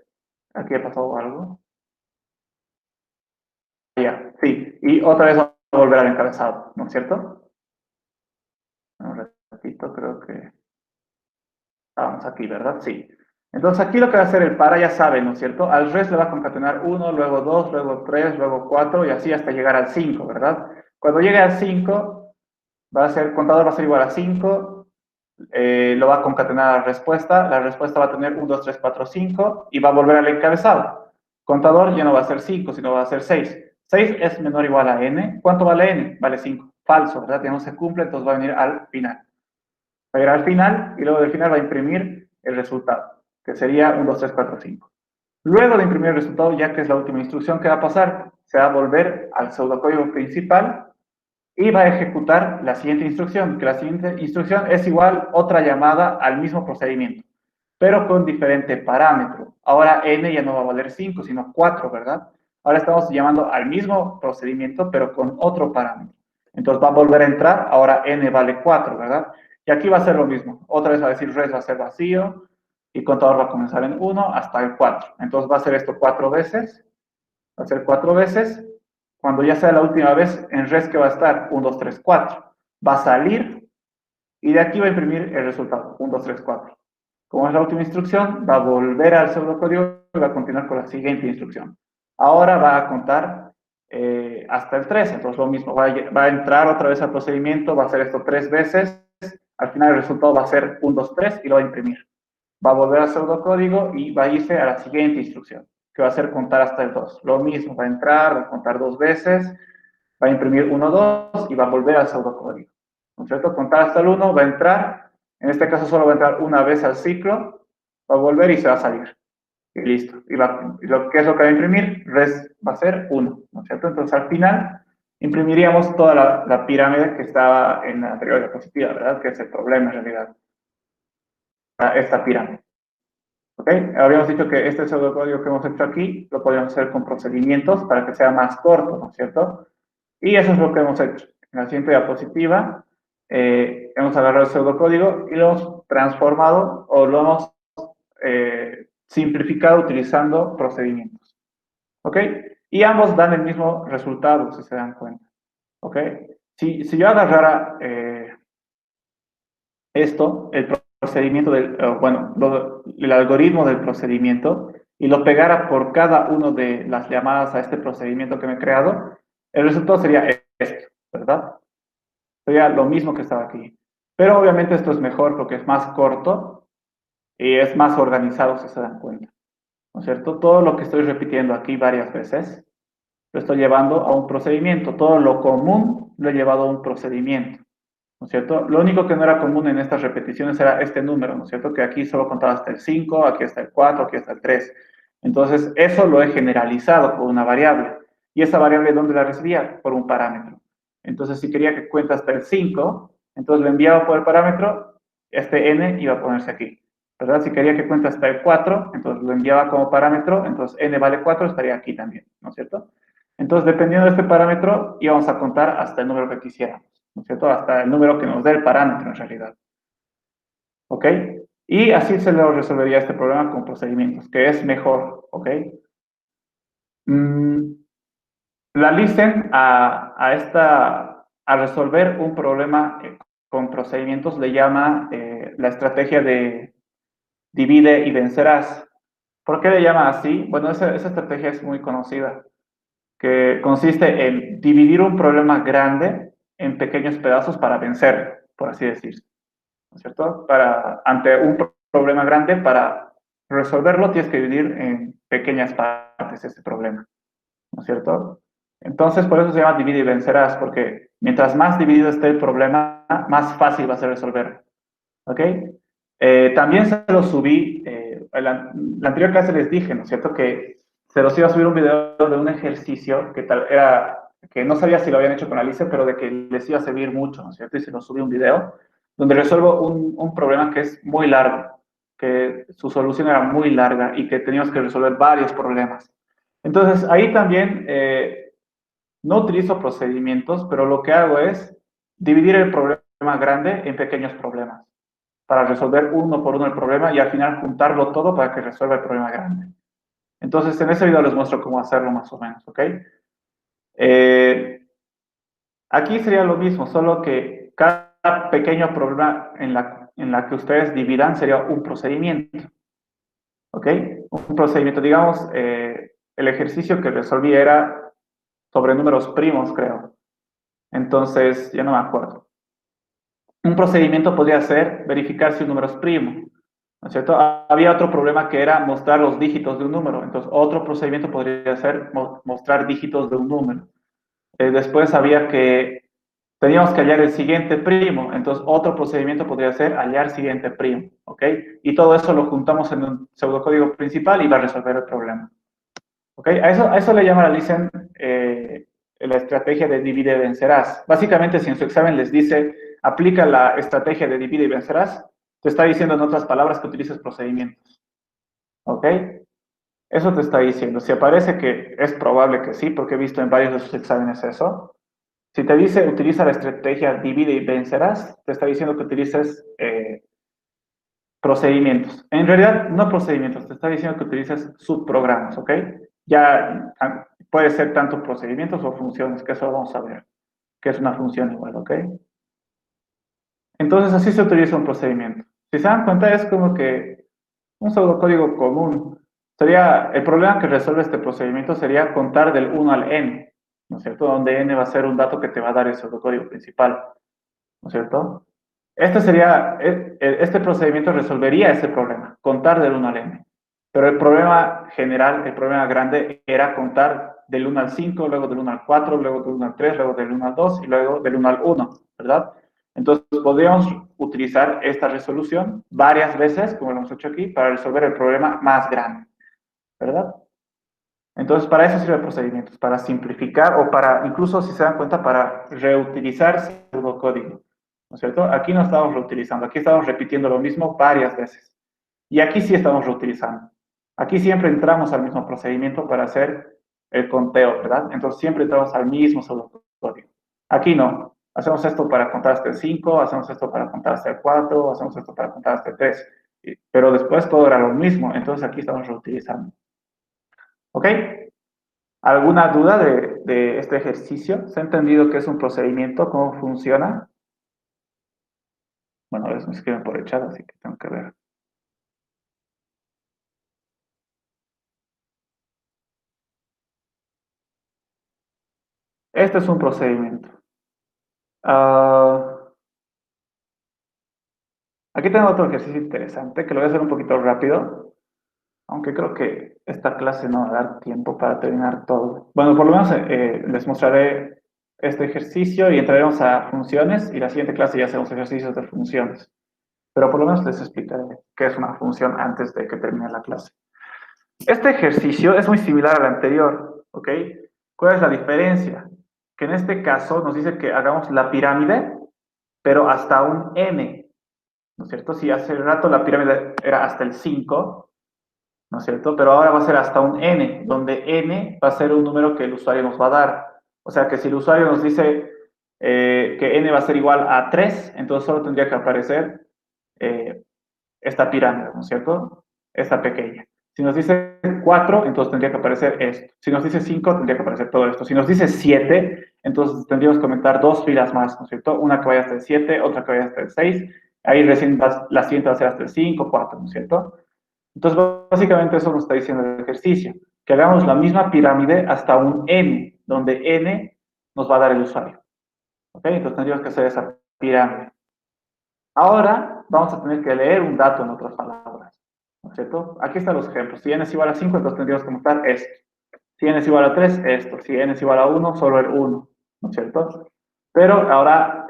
A: Aquí ha pasado algo. Ya, sí, y otra vez va a volver al encabezado, ¿no es cierto? Un ratito, creo que estábamos aquí, ¿verdad? Sí. Entonces aquí lo que va a hacer el para ya sabe, ¿no es cierto? Al res le va a concatenar 1, luego 2, luego 3, luego 4 y así hasta llegar al 5, ¿verdad? Cuando llegue al 5, contador va a ser igual a 5, lo va a concatenar a la respuesta va a tener 1, 2, 3, 4, 5 y va a volver al encabezado. Contador ya no va a ser 5, sino va a ser 6. 6 es menor o igual a n. ¿Cuánto vale n? Vale 5. Falso, ¿verdad? Ya no se cumple, entonces va a venir al final. Va a ir al final y luego del final va a imprimir el resultado, que sería 1, 2, 3, 4, 5. Luego de imprimir el resultado, ya que es la última instrucción que va a pasar, se va a volver al pseudocódigo principal y va a ejecutar la siguiente instrucción, que la siguiente instrucción es igual otra llamada al mismo procedimiento, pero con diferente parámetro. Ahora n ya no va a valer 5, sino 4, ¿verdad? Ahora estamos llamando al mismo procedimiento, pero con otro parámetro. Entonces va a volver a entrar, ahora n vale 4, ¿verdad? Y aquí va a ser lo mismo. Otra vez va a decir res va a ser vacío y contador va a comenzar en 1 hasta el 4. Entonces va a hacer esto 4 veces, va a ser 4 veces. Cuando ya sea la última vez, en res que va a estar 1, 2, 3, 4. Va a salir y de aquí va a imprimir el resultado, 1, 2, 3, 4. Como es la última instrucción, va a volver al pseudocódigo y va a continuar con la siguiente instrucción. Ahora va a contar hasta el 3, entonces lo mismo, va a entrar otra vez al procedimiento, va a hacer esto 3 veces, al final el resultado va a ser 1, 2, 3 y lo va a imprimir. va a volver al pseudocódigo y va a irse a la siguiente instrucción, que va a ser contar hasta el 2. Lo mismo, va a entrar, va a contar 2 veces, va a imprimir 1, 2 y va a volver al pseudocódigo. ¿No es cierto? Contar hasta el 1, va a entrar, en este caso solo va a entrar una vez al ciclo, va a volver y se va a salir. Y listo. ¿Qué es lo que va a imprimir? Res va a ser 1, ¿no es cierto? Entonces al final imprimiríamos toda la pirámide que estaba en la anterior diapositiva, ¿verdad? Que es el problema en realidad, esta pirámide. ¿Ok? Habíamos dicho que este pseudocódigo que hemos hecho aquí lo podríamos hacer con procedimientos para que sea más corto, ¿no es cierto? Y eso es lo que hemos hecho. En la siguiente diapositiva hemos agarrado el pseudocódigo y lo hemos transformado o lo hemos simplificado utilizando procedimientos. ¿Ok? Y ambos dan el mismo resultado, si se dan cuenta. ¿Ok? Si yo agarrara esto, el procedimiento del, el algoritmo del procedimiento, y lo pegara por cada una de las llamadas a este procedimiento que me he creado, el resultado sería esto, ¿verdad? Sería lo mismo que estaba aquí. Pero obviamente esto es mejor porque es más corto y es más organizado, si se dan cuenta. ¿No es cierto? Todo lo que estoy repitiendo aquí varias veces, lo estoy llevando a un procedimiento. Todo lo común lo he llevado a un procedimiento. ¿No es cierto? Lo único que no era común en estas repeticiones era este número, ¿no es cierto? Que aquí solo contaba hasta el 5, aquí está el 4, aquí está el 3. Entonces, eso lo he generalizado por una variable. ¿Y esa variable dónde la recibía? Por un parámetro. Entonces, si quería que cuente hasta el 5, entonces lo enviaba por el parámetro, este n iba a ponerse aquí, ¿verdad? Si quería que cuente hasta el 4, entonces lo enviaba como parámetro, entonces n vale 4, estaría aquí también, ¿no es cierto? Entonces, dependiendo de este parámetro, íbamos a contar hasta el número que quisiéramos, ¿no es cierto? Hasta el número que nos dé el parámetro en realidad. ¿Ok? Y así se lo resolvería este problema con procedimientos, que es mejor, ¿ok? La listen a resolver un problema con procedimientos le llama la estrategia de divide y vencerás. ¿Por qué le llama así? Bueno, esa estrategia es muy conocida, que consiste en dividir un problema grande en pequeños pedazos para vencerlo, por así decirlo, ¿no es cierto? Ante un problema grande, para resolverlo tienes que dividir en pequeñas partes ese problema, ¿no es cierto? Entonces, por eso se llama divide y vencerás, porque mientras más dividido esté el problema, más fácil va a ser resolverlo, ¿ok? También se lo subí, en la anterior clase les dije, ¿no es cierto?, que se los iba a subir un video de un ejercicio que tal era, que no sabía si lo habían hecho con Alice, pero de que les iba a servir mucho, ¿no es cierto? Y se los subí un video donde resuelvo un problema que es muy largo, que su solución era muy larga y que teníamos que resolver varios problemas. Entonces, ahí también no utilizo procedimientos, pero lo que hago es dividir el problema grande en pequeños problemas para resolver uno por uno el problema y al final juntarlo todo para que resuelva el problema grande. Entonces, en ese video les muestro cómo hacerlo más o menos, ¿ok? Aquí sería lo mismo, solo que cada pequeño problema en la que ustedes dividan sería un procedimiento, ¿ok? Un procedimiento, digamos, el ejercicio que resolví era sobre números primos, creo. Entonces, ya no me acuerdo. Un procedimiento podría ser verificar si un número es primo, ¿no es cierto? Había otro problema que era mostrar los dígitos de un número. Entonces, otro procedimiento podría ser mostrar dígitos de un número. Después había que, teníamos que hallar el siguiente primo. Entonces, otro procedimiento podría ser hallar siguiente primo, ¿ok? Y todo eso lo juntamos en un pseudocódigo principal y va a resolver el problema, ¿ok? A eso le llama la Listen la estrategia de divide y vencerás. Básicamente, si en su examen les dice, aplica la estrategia de divide y vencerás, te está diciendo en otras palabras que utilices procedimientos, ¿ok? Eso te está diciendo. Si aparece que es probable que sí, porque he visto en varios de sus exámenes eso. Si te dice utiliza la estrategia divide y vencerás, te está diciendo que utilices procedimientos. En realidad, no procedimientos, te está diciendo que utilices subprogramas, ¿ok? Ya puede ser tanto procedimientos o funciones, que eso vamos a ver, que es una función igual, ¿ok? Entonces, así se utiliza un procedimiento. Si se dan cuenta, es como que un pseudocódigo común. Sería, el problema que resuelve este procedimiento sería contar del 1 al n, ¿no es cierto? Donde n va a ser un dato que te va a dar el pseudocódigo principal, ¿no es cierto? Este procedimiento resolvería ese problema. contar del 1 al n. Pero el problema general, el problema grande era contar del 1 al 5, luego del 1 al 4, luego del 1 al 3, luego del 1 al 2 y luego del 1 al 1, ¿verdad? Entonces, podríamos utilizar esta resolución varias veces, como lo hemos hecho aquí, para resolver el problema más grande, ¿verdad? Entonces, para eso sirve procedimientos, para simplificar o para, incluso si se dan cuenta, para reutilizar pseudocódigo, ¿no es cierto? Aquí no estamos reutilizando, aquí estamos repitiendo lo mismo varias veces. Y aquí sí estamos reutilizando. Aquí siempre entramos al mismo procedimiento para hacer el conteo, ¿verdad? Entonces, siempre entramos al mismo pseudocódigo. Aquí no. Hacemos esto para contar hasta el 5, hacemos esto para contar hasta el 4, hacemos esto para contar hasta el 3. Pero después todo era lo mismo, entonces aquí estamos reutilizando. ¿Ok? ¿Alguna duda de este ejercicio? ¿Se ha entendido qué es un procedimiento? ¿Cómo funciona? Bueno, a veces me escriben por el chat, así que tengo que ver. Este es un procedimiento. Aquí tengo otro ejercicio interesante que lo voy a hacer un poquito rápido, aunque creo que esta clase no va a dar tiempo para terminar todo. Bueno, por lo menos les mostraré este ejercicio y entraremos a funciones y la siguiente clase ya hacemos ejercicios de funciones. Pero por lo menos les explicaré qué es una función antes de que termine la clase. Este ejercicio es muy similar al anterior, ¿ok? ¿Cuál es la diferencia? Que en este caso nos dice que hagamos la pirámide, pero hasta un n, ¿no es cierto? Si hace rato la pirámide era hasta el 5, ¿no es cierto? Pero ahora va a ser hasta un n, donde n va a ser un número que el usuario nos va a dar. O sea que si el usuario nos dice que n va a ser igual a 3, entonces solo tendría que aparecer esta pirámide, ¿no es cierto? Esta pequeña. Si nos dice 4, entonces tendría que aparecer esto. Si nos dice 5, tendría que aparecer todo esto. Si nos dice 7, entonces tendríamos que aumentar dos filas más, ¿no es cierto? Una que vaya hasta el 7, otra que vaya hasta el 6. Ahí recién la siguiente va a ser hasta el 5, 4, ¿no es cierto? Entonces, básicamente eso nos está diciendo el ejercicio, que hagamos la misma pirámide hasta un n, donde n nos va a dar el usuario. ¿Ok? Entonces tendríamos que hacer esa pirámide. Ahora vamos a tener que leer un dato en otras palabras, ¿no es cierto? Aquí están los ejemplos. Si n es igual a 5, entonces tendríamos que mostrar esto. Si n es igual a 3, esto. Si n es igual a 1, solo el 1, ¿no es cierto? Pero ahora,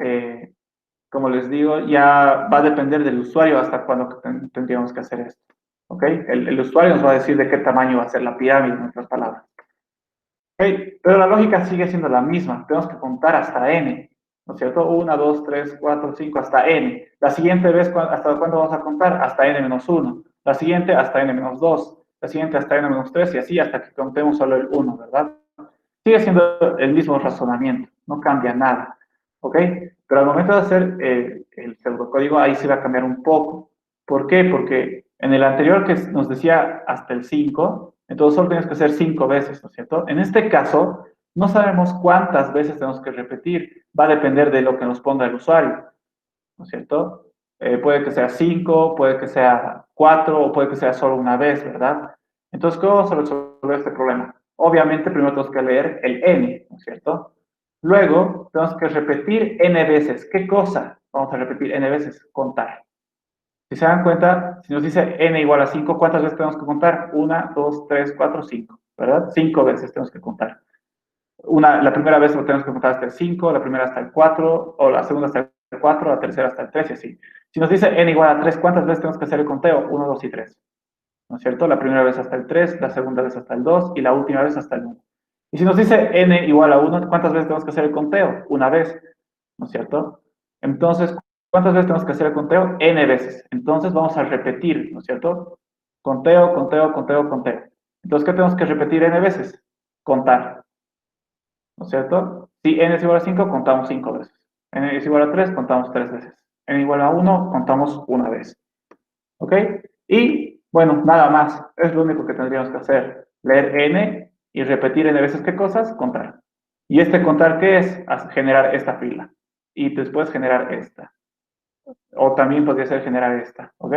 A: como les digo, ya va a depender del usuario hasta cuándo tendríamos que hacer esto. ¿Ok? El usuario nos va a decir de qué tamaño va a ser la pirámide, en otras palabras. ¿Ok? Pero la lógica sigue siendo la misma. Tenemos que contar hasta n, ¿no es cierto? 1, 2, 3, 4, 5, hasta n. La siguiente vez, ¿hasta cuándo vamos a contar? Hasta n-1. La siguiente, hasta n-2. La siguiente, hasta n-3 y así hasta que contemos solo el 1, ¿verdad? Sigue siendo el mismo razonamiento, no cambia nada, ¿ok? Pero al momento de hacer el pseudocódigo, ahí se va a cambiar un poco. ¿Por qué? Porque en el anterior que nos decía hasta el 5, entonces solo tenemos que hacer 5 veces, ¿no es cierto? En este caso, no sabemos cuántas veces tenemos que repetir, va a depender de lo que nos ponga el usuario, ¿no es cierto? Puede que sea 5, puede que sea 4 o puede que sea solo una vez, ¿verdad? Entonces, ¿cómo vamos a resolver este problema? Obviamente, primero tenemos que leer el n, ¿no es cierto? Luego, tenemos que repetir n veces. ¿Qué cosa? Vamos a repetir n veces, contar. Si se dan cuenta, si nos dice n igual a 5, ¿cuántas veces tenemos que contar? 1, 2, 3, 4, 5, ¿verdad? 5 veces tenemos que contar. La primera vez lo tenemos que contar hasta el 5, la primera hasta el 4, o la segunda hasta el 4, la tercera hasta el 3 y así. Si nos dice n igual a 3, ¿cuántas veces tenemos que hacer el conteo? 1, 2 y 3. ¿No es cierto? La primera vez hasta el 3, la segunda vez hasta el 2 y la última vez hasta el 1. Y si nos dice n igual a 1, ¿cuántas veces tenemos que hacer el conteo? Una vez, ¿no es cierto? Entonces, ¿cuántas veces tenemos que hacer el conteo? N veces. Entonces vamos a repetir, ¿no es cierto? Conteo, conteo, conteo, conteo. Entonces, ¿qué tenemos que repetir n veces? Contar, ¿no es cierto? Si n es igual a 5, contamos 5 veces. N es igual a 3, contamos 3 veces. N igual a 1, contamos una vez. ¿Ok? Y, bueno, nada más. Es lo único que tendríamos que hacer. Leer n y repetir n veces qué cosas, contar. ¿Y este contar qué es? Generar esta fila. Y después generar esta. O también podría ser generar esta. ¿Ok?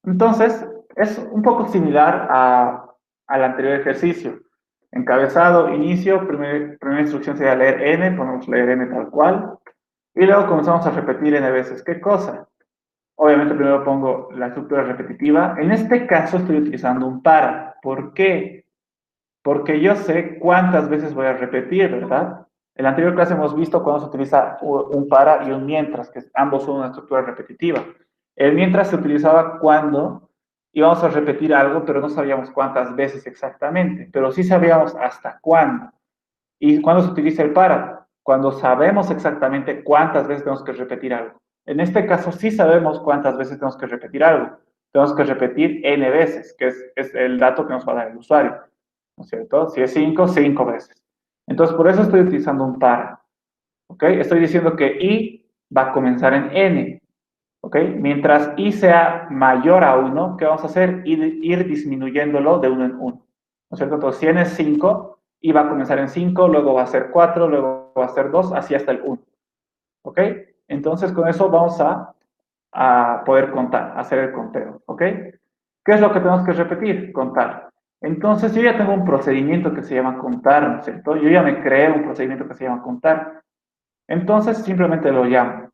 A: Entonces, es un poco similar al anterior ejercicio. Encabezado, inicio, primera instrucción sería leer n, ponemos leer n tal cual, y luego comenzamos a repetir n veces. ¿Qué cosa? Obviamente primero pongo la estructura repetitiva. En este caso estoy utilizando un para. ¿Por qué? Porque yo sé cuántas veces voy a repetir, ¿verdad? En la anterior clase hemos visto cuando se utiliza un para y un mientras, que ambos son una estructura repetitiva. El mientras se utilizaba cuando íbamos a repetir algo, pero no sabíamos cuántas veces exactamente, pero sí sabíamos hasta cuándo. ¿Y cuándo se utiliza el para? Cuando sabemos exactamente cuántas veces tenemos que repetir algo. En este caso sí sabemos cuántas veces tenemos que repetir algo. Tenemos que repetir n veces, que es el dato que nos va a dar el usuario. ¿No es cierto? Si es 5, 5 veces. Entonces, por eso estoy utilizando un para. ¿Ok? Estoy diciendo que i va a comenzar en n. ¿Ok? Mientras i sea mayor a 1, ¿qué vamos a hacer? Ir disminuyéndolo de 1 en 1. ¿No es cierto? Entonces, si n es 5, i va a comenzar en 5, luego va a ser 4, luego va a ser 2, así hasta el 1. ¿Ok? Entonces, con eso vamos a poder contar, hacer el conteo. ¿Ok? ¿Qué es lo que tenemos que repetir? Contar. Entonces, yo ya tengo un procedimiento que se llama contar, ¿no es cierto? Yo ya me creé un procedimiento que se llama contar. Entonces, simplemente lo llamo.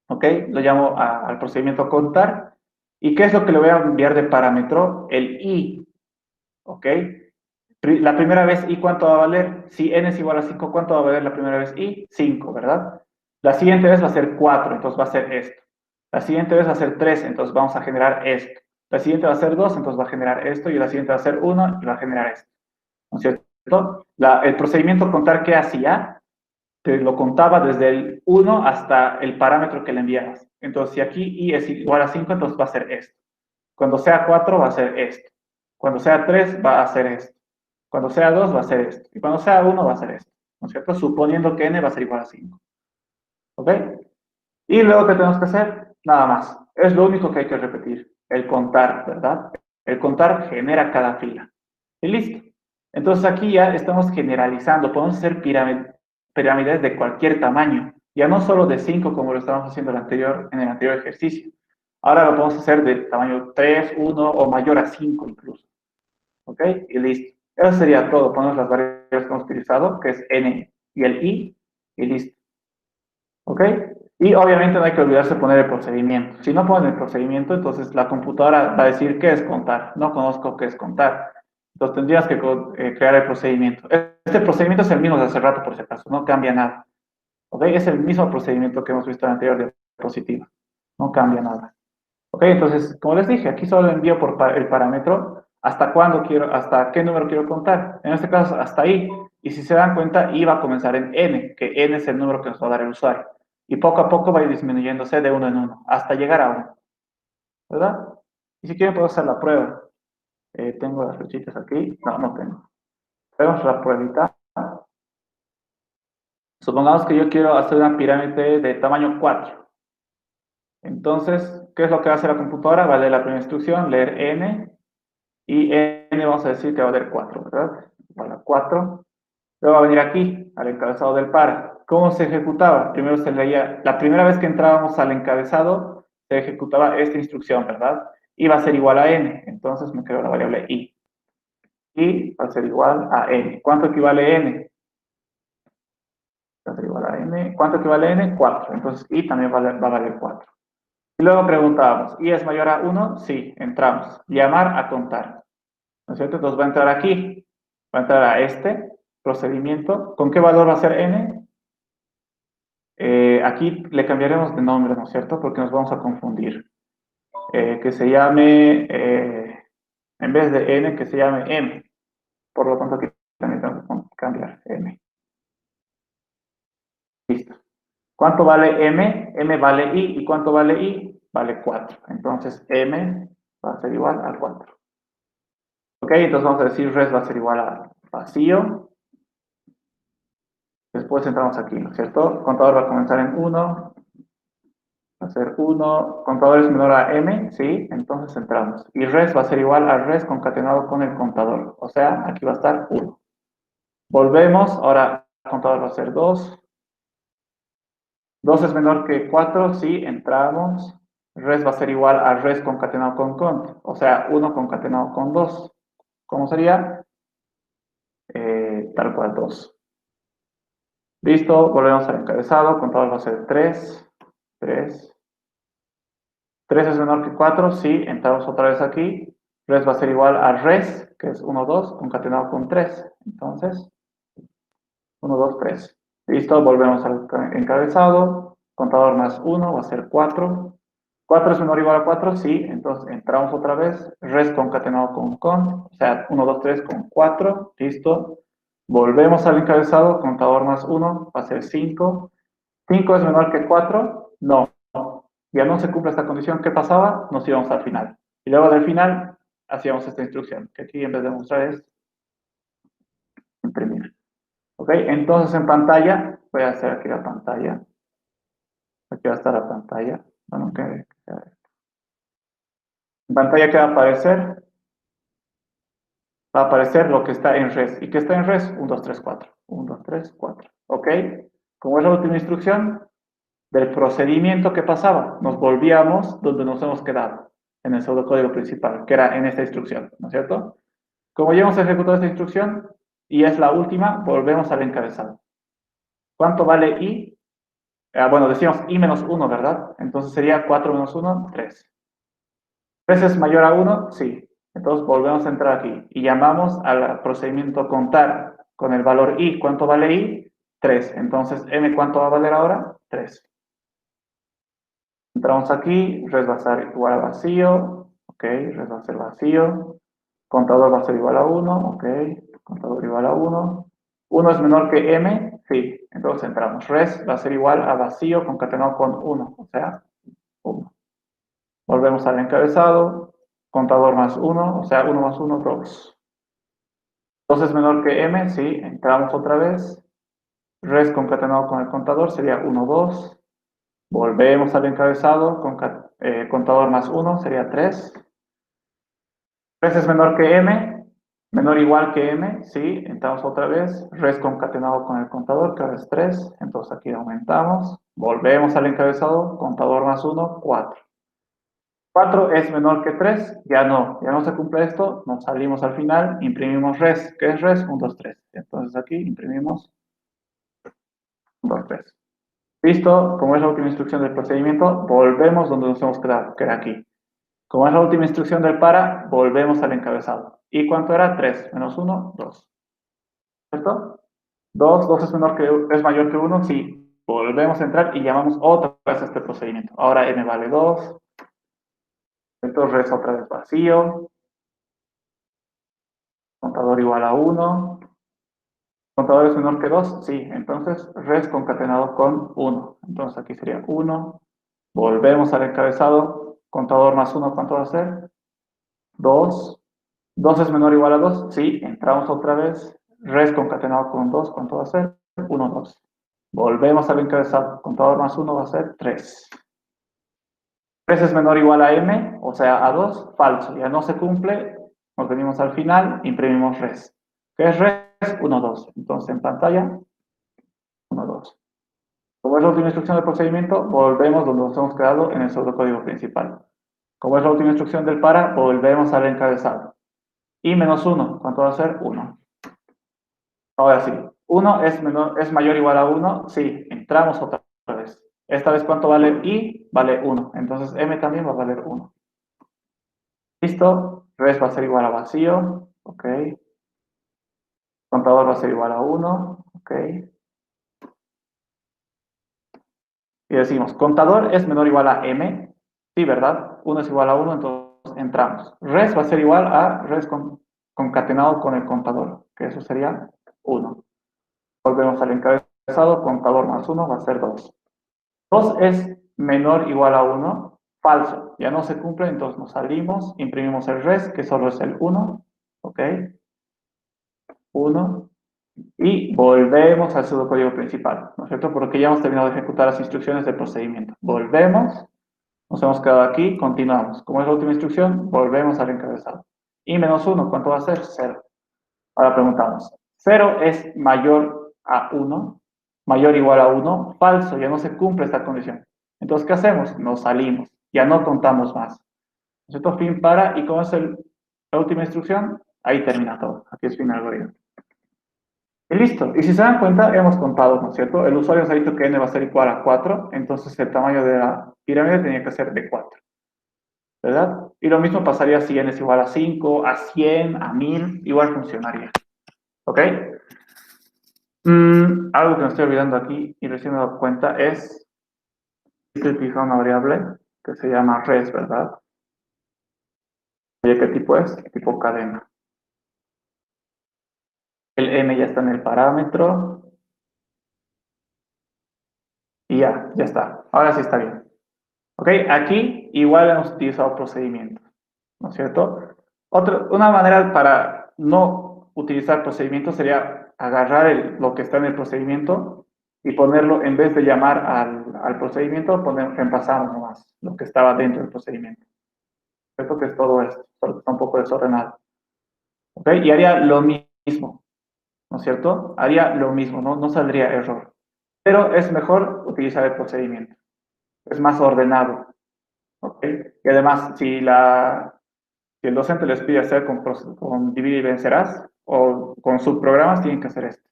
A: ¿Ok? Lo llamo al procedimiento contar. ¿Y qué es lo que le voy a enviar de parámetro? El i. ¿Ok? La primera vez i, ¿cuánto va a valer? Si n es igual a 5, ¿cuánto va a valer la primera vez i? 5, ¿verdad? La siguiente vez va a ser 4, entonces va a ser esto. La siguiente vez va a ser 3, entonces vamos a generar esto. La siguiente va a ser 2, entonces va a generar esto. Y la siguiente va a ser 1 y va a generar esto. ¿No es cierto? El procedimiento contar, ¿qué hacía? Te lo contaba desde el 1 hasta el parámetro que le enviabas. Entonces, si aquí i es igual a 5, entonces va a ser esto. Cuando sea 4, va a ser esto. Cuando sea 3, va a ser esto. Cuando sea 2, va a ser esto. Y cuando sea 1, va a ser esto. ¿No es cierto? Suponiendo que n va a ser igual a 5. ¿Ok? Y luego, ¿qué tenemos que hacer? Nada más. Es lo único que hay que repetir. El contar, ¿verdad? El contar genera cada fila. Y listo. Entonces aquí ya estamos generalizando. Podemos hacer pirámides de cualquier tamaño. Ya no solo de 5 como lo estábamos haciendo en el anterior ejercicio. Ahora lo podemos hacer de tamaño 3, 1 o mayor a 5 incluso. ¿Ok? Y listo. Eso sería todo. Ponemos las variables que hemos utilizado, que es n y el i, y listo. ¿Ok? Y obviamente no hay que olvidarse de poner el procedimiento. Si no ponen el procedimiento, entonces la computadora va a decir qué es contar. No conozco qué es contar. Entonces tendrías que crear el procedimiento. Este procedimiento es el mismo de hace rato, por si acaso. No cambia nada. ¿Ok? Es el mismo procedimiento que hemos visto en la anterior diapositiva. No cambia nada. ¿Ok? Entonces, como les dije, aquí solo envío por el parámetro hasta cuándo quiero, hasta qué número quiero contar. En este caso, hasta ahí. Y si se dan cuenta, i va a comenzar en n, que n es el número que nos va a dar el usuario. Y poco a poco va a ir disminuyéndose de uno en uno, hasta llegar a 1. ¿Verdad? Y si quieren, puedo hacer la prueba. Tengo las flechitas aquí. No, no tengo. Hagamos la pruebita. Supongamos que yo quiero hacer una pirámide de tamaño 4. Entonces, ¿qué es lo que va a hacer la computadora? Va a leer la primera instrucción, leer n, y n vamos a decir que va a haber 4, ¿verdad? Para 4. Luego va a venir aquí, al encabezado del para. ¿Cómo se ejecutaba? Primero se leía, la primera vez que entrábamos al encabezado, se ejecutaba esta instrucción, ¿verdad? Y va a ser igual a n, entonces me quedo la variable i. Y va a ser igual a n. ¿Cuánto equivale n? Va a ser igual a n. ¿Cuánto equivale n? 4. Entonces i también va a valer 4. Y luego preguntábamos, ¿i es mayor a 1? Sí, entramos. Llamar a contar. ¿No es cierto? Entonces va a entrar aquí, va a entrar a este procedimiento. ¿Con qué valor va a ser n? Aquí le cambiaremos de nombre, ¿no es cierto? Porque nos vamos a confundir. Que se llame, en vez de n, que se llame m. Por lo tanto, aquí también tenemos que cambiar m. Listo. ¿Cuánto vale m? M vale i. ¿Y cuánto vale i? Vale 4. Entonces, m va a ser igual a 4. Ok, entonces vamos a decir res va a ser igual a vacío. Después entramos aquí, ¿no es cierto? Contador va a comenzar en 1, va a ser 1, contador es menor a m, sí, entonces entramos. Y res va a ser igual a res concatenado con el contador, o sea, aquí va a estar 1. Volvemos, ahora el contador va a ser 2. 2 es menor que 4, sí, entramos. Res va a ser igual a res concatenado con cont, o sea, 1 concatenado con 2. ¿Cómo sería? Tal cual 2. Listo, volvemos al encabezado, contador va a ser 3, 3. 3 es menor que 4, sí, entramos otra vez aquí. Res va a ser igual a res, que es 1, 2, concatenado con 3. Entonces, 1, 2, 3. Listo, volvemos al encabezado. Contador más 1 va a ser 4. 4 es menor o igual a 4, sí. Entonces entramos otra vez. Res concatenado con. O sea, 1, 2, 3 con 4. Listo. Volvemos al encabezado. Contador más 1 va a ser 5. 5 es menor que 4. No. Ya no se cumple esta condición. ¿Qué pasaba? Nos íbamos al final. Y luego del final hacíamos esta instrucción. Que aquí en vez de mostrar es imprimir. ¿Ok? Entonces en pantalla, voy a hacer aquí la pantalla. Aquí va a estar la pantalla. Bueno, en pantalla, ¿qué va a aparecer? Va a aparecer lo que está en res. ¿Y qué está en res? 1, 2, 3, 4. 1, 2, 3, 4. ¿Ok? Como es la última instrucción del procedimiento que pasaba, nos volvíamos donde nos hemos quedado, en el pseudocódigo principal, que era en esta instrucción, ¿no es cierto? Como ya hemos ejecutado esta instrucción, y es la última, volvemos al encabezado. ¿Cuánto vale i? Bueno, decíamos i menos 1, ¿verdad? Entonces sería 4 menos 1, 3. ¿3 es mayor a 1? Sí. Entonces volvemos a entrar aquí y llamamos al procedimiento contar con el valor i. ¿Cuánto vale i? 3. Entonces, m, ¿cuánto va a valer ahora? 3. Entramos aquí, res va a ser igual a vacío. Ok, res va a ser vacío. Contador va a ser igual a 1. Ok, contador igual a 1. 1 es menor que m, sí. Entonces entramos. Res va a ser igual a vacío concatenado con 1, o sea, 1. Volvemos al encabezado. Contador más 1, o sea, 1 más 1, 2. 2 es menor que m, sí. Entramos otra vez. Res concatenado con el contador sería 1, 2. Volvemos al encabezado. Contador más 1 sería 3. 3 es menor que m, menor o igual que m, sí, entramos otra vez, res concatenado con el contador, que ahora es 3, entonces aquí aumentamos, volvemos al encabezado, contador más 1, 4. 4 es menor que 3, ya no se cumple esto, nos salimos al final, imprimimos res, ¿qué es res? 1, 2, 3. Entonces aquí imprimimos 1, 2, 3. Listo, como es la última instrucción del procedimiento, volvemos donde nos hemos quedado, que era aquí. Como es la última instrucción del para, volvemos al encabezado. ¿Y cuánto era? 3 menos 1, 2. ¿Cierto? 2 es mayor que 1, sí. Volvemos a entrar y llamamos otra vez a este procedimiento. Ahora m vale 2. Entonces res otra vez vacío. Contador igual a 1. Contador es menor que 2, sí. Entonces res concatenado con 1. Entonces aquí sería 1. Volvemos al encabezado. Contador más 1, ¿cuánto va a ser? 2. 2 es menor o igual a 2, sí, entramos otra vez, res concatenado con 2, ¿cuánto va a ser? 1, 2. Volvemos al encabezado, contador más 1 va a ser 3. 3 es menor o igual a m, o sea, a 2, falso, ya no se cumple, nos venimos al final, imprimimos res. ¿Qué es res? 1, 2. Entonces en pantalla, 1, 2. Como es la última instrucción del procedimiento, volvemos donde nos hemos quedado en el pseudocódigo principal. Como es la última instrucción del para, volvemos al encabezado. Y menos 1, ¿cuánto va a ser? 1. Ahora sí, 1 es mayor o igual a 1, sí, entramos otra vez. Esta vez, ¿cuánto vale i? Vale 1, entonces m también va a valer 1. Listo, res va a ser igual a vacío, ok. Contador va a ser igual a 1, ok. Y decimos, contador es menor o igual a m, sí, ¿verdad? 1 es igual a 1, entonces entramos. Res va a ser igual a res concatenado con el contador, que eso sería 1. Volvemos al encabezado, contador más 1 va a ser 2. 2 es menor o igual a 1, falso, ya no se cumple, entonces nos salimos, imprimimos el res, que solo es el 1, ok, 1, y volvemos al pseudocódigo principal, ¿no es cierto? Porque ya hemos terminado de ejecutar las instrucciones del procedimiento. Volvemos, nos hemos quedado aquí, continuamos. Como es la última instrucción, volvemos al encabezado. Y menos 1, ¿cuánto va a ser? 0. Ahora preguntamos, 0 es mayor a 1, mayor o igual a 1, falso, ya no se cumple esta condición. Entonces, ¿qué hacemos? Nos salimos, ya no contamos más. ¿Cierto? Fin para, y como es la última instrucción, ahí termina todo. Aquí es fin del algoritmo. Y listo. Y si se dan cuenta, hemos contado, ¿no es cierto? El usuario nos ha dicho que n va a ser igual a 4, entonces el tamaño de la pirámide tenía que ser de 4. ¿verdad? Y lo mismo pasaría si n es igual a 5, a 100, a 1000, igual funcionaría. ¿Ok? Algo que me estoy olvidando aquí y recién me he dado cuenta es que utiliza una variable que se llama res, ¿verdad? ¿Y qué tipo es? Tipo cadena. El n ya está en el parámetro y ya está. Ahora sí está bien. ¿Ok? Aquí igual hemos utilizado procedimientos, ¿no es cierto? Una manera para no utilizar procedimientos sería agarrar lo que está en el procedimiento y ponerlo, en vez de llamar al procedimiento, reemplazar nomás lo que estaba dentro del procedimiento. Esto que es todo esto, solo que está un poco desordenado. ¿Ok? Y haría lo mismo, ¿no es cierto? Haría lo mismo, no saldría error. Pero es mejor utilizar el procedimiento. Es más ordenado. ¿Ok? Y además, si el docente les pide hacer con divide y vencerás o con subprogramas, tienen que hacer esto.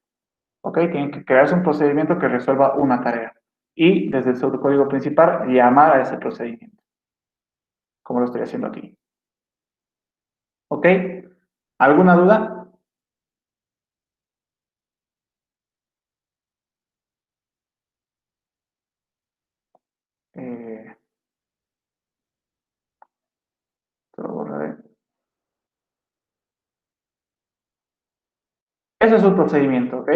A: ¿Ok? Tienen que crearse un procedimiento que resuelva una tarea. Y desde el pseudocódigo principal, llamar a ese procedimiento. Como lo estoy haciendo aquí. ¿Ok? ¿Alguna duda? Eh, Lo borraré. Ese es un procedimiento, ¿ok?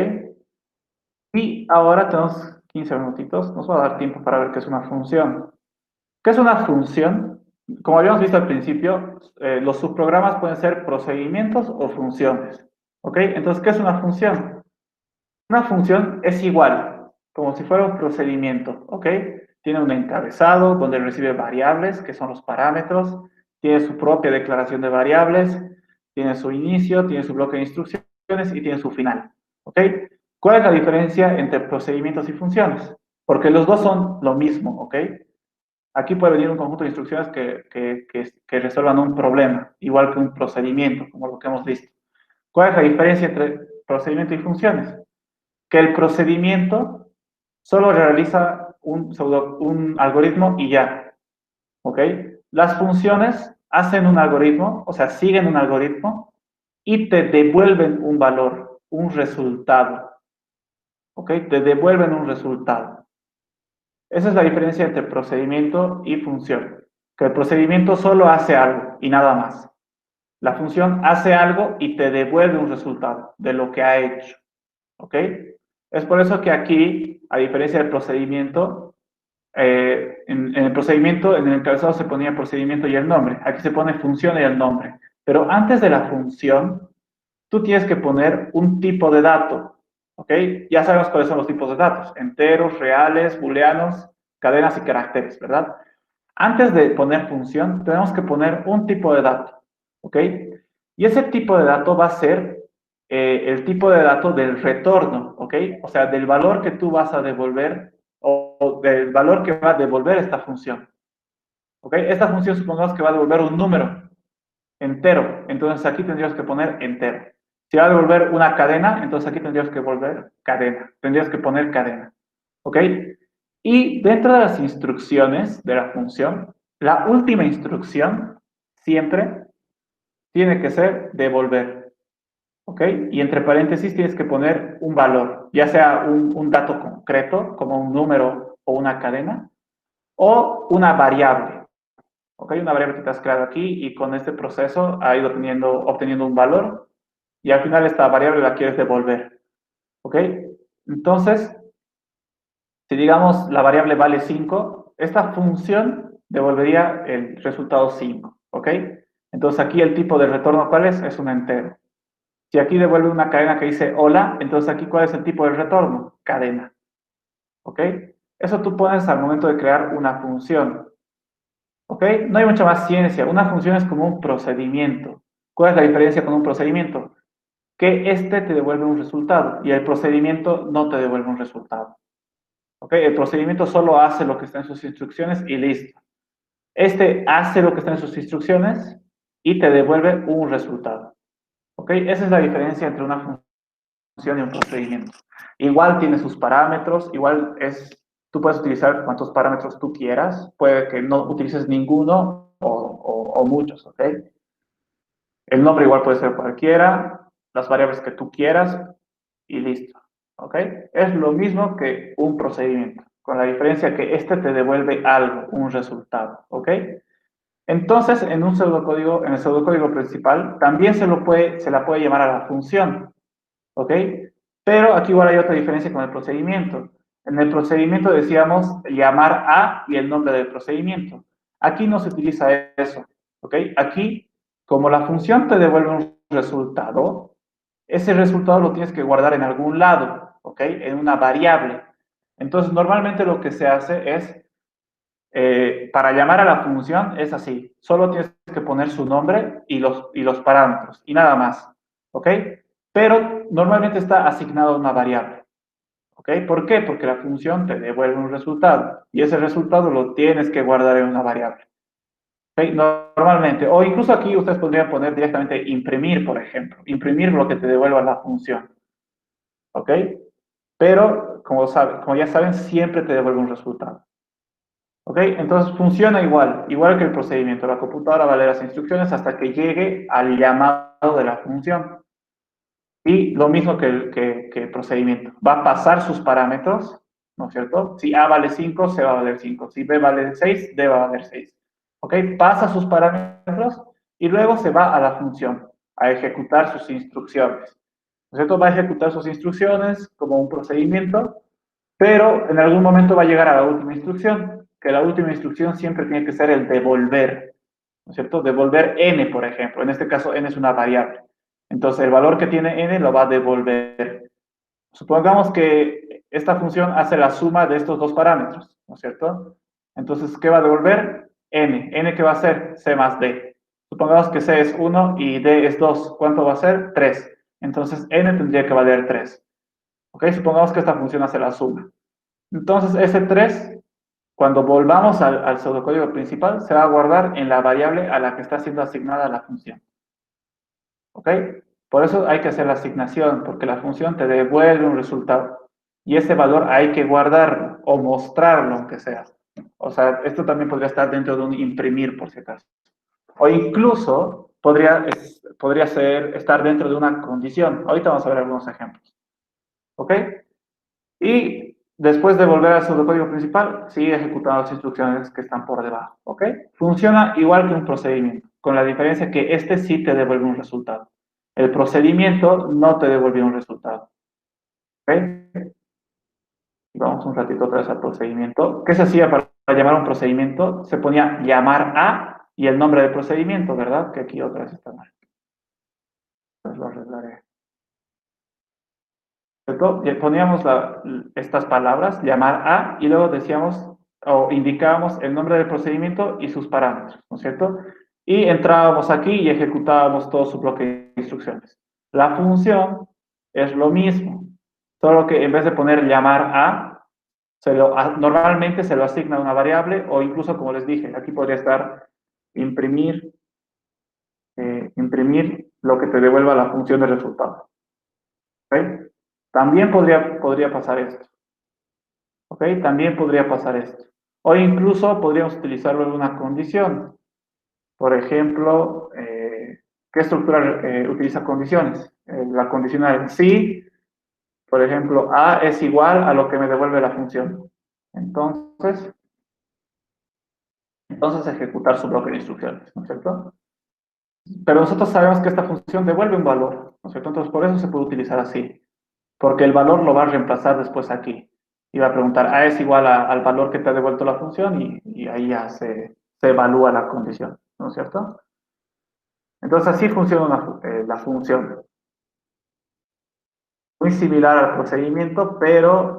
A: Y ahora tenemos 15 minutitos. Nos va a dar tiempo para ver qué es una función. ¿Qué es una función? Como habíamos visto al principio, los subprogramas pueden ser procedimientos o funciones. ¿Ok? Entonces, ¿qué es una función? Una función es igual, como si fuera un procedimiento. ¿Ok? Tiene un encabezado donde recibe variables, que son los parámetros. Tiene su propia declaración de variables. Tiene su inicio, tiene su bloque de instrucciones y tiene su final. ¿Ok? ¿Cuál es la diferencia entre procedimientos y funciones? Porque los dos son lo mismo. ¿Ok? Aquí puede venir un conjunto de instrucciones que resuelvan un problema, igual que un procedimiento, como lo que hemos visto. ¿Cuál es la diferencia entre procedimiento y funciones? Que el procedimiento solo realiza un algoritmo y ya, ¿ok? Las funciones hacen un algoritmo, o sea, siguen un algoritmo y te devuelven un valor, un resultado, ¿ok? Te devuelven un resultado. Esa es la diferencia entre procedimiento y función. Que el procedimiento solo hace algo y nada más. La función hace algo y te devuelve un resultado de lo que ha hecho. ¿Ok? Es por eso que aquí, a diferencia del procedimiento, en el procedimiento, en el encabezado se ponía procedimiento y el nombre. Aquí se pone función y el nombre. Pero antes de la función, tú tienes que poner un tipo de dato. ¿Ok? Ya sabemos cuáles son los tipos de datos. Enteros, reales, booleanos, cadenas y caracteres, ¿verdad? Antes de poner función, tenemos que poner un tipo de dato. ¿Ok? Y ese tipo de dato va a ser el tipo de dato del retorno. ¿Ok? O sea, del valor que tú vas a devolver o del valor que va a devolver esta función. ¿Ok? Esta función supongamos que va a devolver un número entero. Entonces aquí tendrías que poner entero. Si va a devolver una cadena, entonces aquí tendrías que volver cadena. Tendrías que poner cadena. ¿Ok? Y dentro de las instrucciones de la función, la última instrucción siempre tiene que ser devolver. ¿Ok? Y entre paréntesis tienes que poner un valor, ya sea un dato concreto, como un número o una cadena, o una variable. ¿Ok? Una variable que te has creado aquí y con este proceso ha ido obteniendo un valor y al final esta variable la quieres devolver. ¿Ok? Entonces, si digamos la variable vale 5, esta función devolvería el resultado 5. ¿Ok? Entonces aquí el tipo de retorno, ¿cuál es? Es un entero. Si aquí devuelve una cadena que dice hola, entonces aquí ¿cuál es el tipo de retorno? Cadena. ¿Ok? Eso tú pones al momento de crear una función. ¿Ok? No hay mucha más ciencia. Una función es como un procedimiento. ¿Cuál es la diferencia con un procedimiento? Que este te devuelve un resultado y el procedimiento no te devuelve un resultado. ¿Ok? El procedimiento solo hace lo que está en sus instrucciones y listo. Este hace lo que está en sus instrucciones y te devuelve un resultado. ¿Ok? Esa es la diferencia entre una función y un procedimiento. Igual tiene sus parámetros, igual es Tú puedes utilizar cuantos parámetros tú quieras, puede que no utilices ninguno o muchos, ¿ok? El nombre igual puede ser cualquiera, las variables que tú quieras y listo, ¿ok? Es lo mismo que un procedimiento, con la diferencia que este te devuelve algo, un resultado, ¿ok? Entonces, en un pseudocódigo, en el pseudocódigo principal, también se la puede llamar a la función, ¿ok? Pero aquí igual hay otra diferencia con el procedimiento. En el procedimiento decíamos llamar a y el nombre del procedimiento. Aquí no se utiliza eso, ¿ok? Aquí, como la función te devuelve un resultado, ese resultado lo tienes que guardar en algún lado, ¿ok? En una variable. Entonces, normalmente lo que se hace es, para llamar a la función, es así. Solo tienes que poner su nombre y los parámetros, y nada más, ¿ok? Pero normalmente está asignado a una variable, ¿ok? ¿Por qué? Porque la función te devuelve un resultado, y ese resultado lo tienes que guardar en una variable, ¿ok? Normalmente, o incluso aquí ustedes podrían poner directamente imprimir, por ejemplo, imprimir lo que te devuelva la función, ¿ok? Pero, como ya saben, siempre te devuelve un resultado. ¿Ok? Entonces funciona igual que el procedimiento. La computadora va a leer las instrucciones hasta que llegue al llamado de la función. Y lo mismo que el procedimiento. Va a pasar sus parámetros, ¿no es cierto? Si A vale 5, C va a valer 5. Si B vale 6, D va a valer 6. ¿Ok? Pasa sus parámetros y luego se va a la función, a ejecutar sus instrucciones. ¿No es cierto? Va a ejecutar sus instrucciones como un procedimiento, pero en algún momento va a llegar a la última instrucción, que la última instrucción siempre tiene que ser el devolver, ¿no es cierto? Devolver n, por ejemplo. En este caso, n es una variable. Entonces, el valor que tiene n lo va a devolver. Supongamos que esta función hace la suma de estos dos parámetros, ¿no es cierto? Entonces, ¿qué va a devolver? N. ¿N qué va a ser? C más D. Supongamos que C es 1 y D es 2. ¿Cuánto va a ser? 3. Entonces, N tendría que valer 3. ¿Ok? Supongamos que esta función hace la suma. Entonces, ese 3, cuando volvamos al pseudocódigo principal, se va a guardar en la variable a la que está siendo asignada la función. ¿Ok? Por eso hay que hacer la asignación, porque la función te devuelve un resultado. Y ese valor hay que guardarlo o mostrarlo, aunque sea. O sea, esto también podría estar dentro de un imprimir, por si acaso. O incluso podría estar dentro de una condición. Ahorita vamos a ver algunos ejemplos. ¿Ok? Y después de volver al pseudocódigo principal, sigue ejecutando las instrucciones que están por debajo, ¿ok? Funciona igual que un procedimiento, con la diferencia que este sí te devuelve un resultado. El procedimiento no te devuelve un resultado, ¿ok? Y vamos un ratito otra vez al procedimiento. ¿Qué se hacía para llamar a un procedimiento? Se ponía llamar a y el nombre del procedimiento, ¿verdad? Que aquí otra vez está mal. Pues lo arreglaré. ¿Cierto? Poníamos estas palabras, llamar a, y luego decíamos o indicábamos el nombre del procedimiento y sus parámetros, ¿no es cierto? Y entrábamos aquí y ejecutábamos todo su bloque de instrucciones. La función es lo mismo, solo que en vez de poner llamar a, normalmente se lo asigna a una variable o incluso, como les dije, aquí podría estar imprimir, imprimir lo que te devuelva la función de resultado. ¿Ok? También podría pasar esto. ¿Ok? También podría pasar esto. O incluso podríamos utilizarlo en una condición. Por ejemplo, ¿qué estructura utiliza condiciones? La condicional si, por ejemplo, A es igual a lo que me devuelve la función. Entonces, ejecutar su bloque de instrucciones, ¿no es cierto? Pero nosotros sabemos que esta función devuelve un valor, ¿no es cierto? Entonces, por eso se puede utilizar así. Porque el valor lo va a reemplazar después aquí. Y va a preguntar, A es igual al valor que te ha devuelto la función y ahí ya se evalúa la condición, ¿no es cierto? Entonces así funciona la función. Muy similar al procedimiento, pero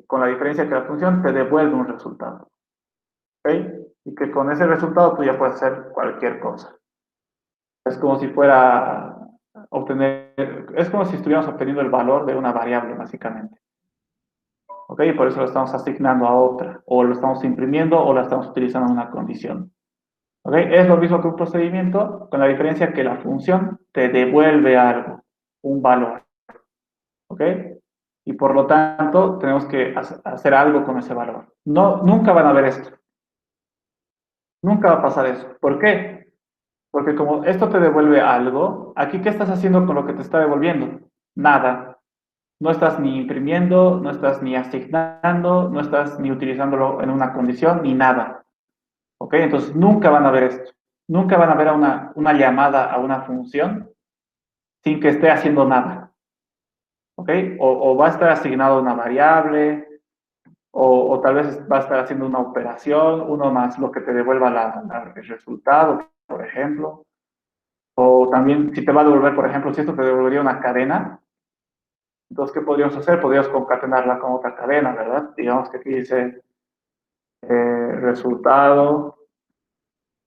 A: con la diferencia que la función te devuelve un resultado. ¿Ok? Y que con ese resultado tú ya puedes hacer cualquier cosa. Es como si fuera es como si estuviéramos obteniendo el valor de una variable, básicamente. ¿Ok? Por eso lo estamos asignando a otra, o lo estamos imprimiendo, o la estamos utilizando en una condición. ¿Ok? Es lo mismo que un procedimiento, con la diferencia que la función te devuelve algo, un valor. ¿Ok? Y por lo tanto, tenemos que hacer algo con ese valor. No, nunca van a ver esto. Nunca va a pasar eso. ¿Por qué? Porque como esto te devuelve algo, aquí ¿qué estás haciendo con lo que te está devolviendo? Nada. No estás ni imprimiendo, no estás ni asignando, no estás ni utilizándolo en una condición, ni nada. ¿Ok? Entonces nunca van a ver esto. Nunca van a ver una llamada a una función sin que esté haciendo nada. ¿Ok? O va a estar asignado a una variable, o tal vez va a estar haciendo una operación, uno más lo que te devuelva el resultado, por ejemplo. O también, si te va a devolver, por ejemplo, si esto te devolvería una cadena, entonces, ¿qué podríamos hacer? Podríamos concatenarla con otra cadena, ¿verdad? Digamos que aquí dice resultado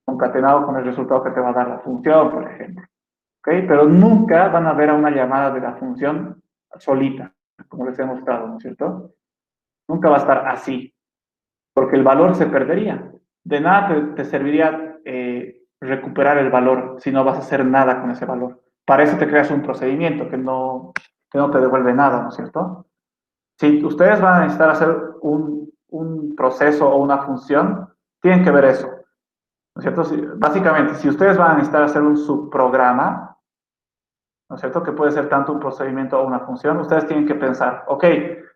A: concatenado con el resultado que te va a dar la función, por ejemplo. ¿Ok? Pero nunca van a ver a una llamada de la función solita, como les he mostrado, ¿no es cierto? Nunca va a estar así, porque el valor se perdería. De nada te serviría recuperar el valor si no vas a hacer nada con ese valor. Para eso te creas un procedimiento que no te devuelve nada, ¿no es cierto? Si ustedes van a necesitar hacer un proceso o una función, tienen que ver eso, ¿no es cierto? Básicamente, si ustedes van a necesitar hacer un subprograma, ¿no es cierto? Que puede ser tanto un procedimiento o una función, ustedes tienen que pensar, ok,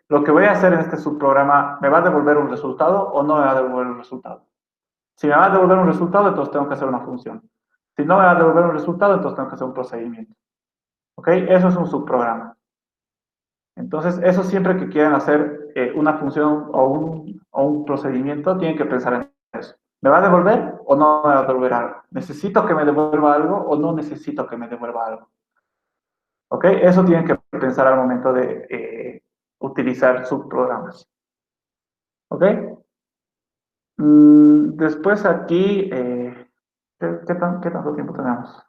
A: lo que voy a hacer en este subprograma, ¿me va a devolver un resultado o no me va a devolver un resultado? Si me va a devolver un resultado, entonces tengo que hacer una función. Si no me va a devolver un resultado, entonces tengo que hacer un procedimiento. ¿Ok? Eso es un subprograma. Entonces, eso siempre que quieran hacer una función o un procedimiento, tienen que pensar en eso. ¿Me va a devolver o no me va a devolver algo? ¿Necesito que me devuelva algo o no necesito que me devuelva algo? ¿Ok? Eso tienen que pensar al momento de utilizar subprogramas. ¿Ok? Después aquí, qué tanto tiempo tenemos?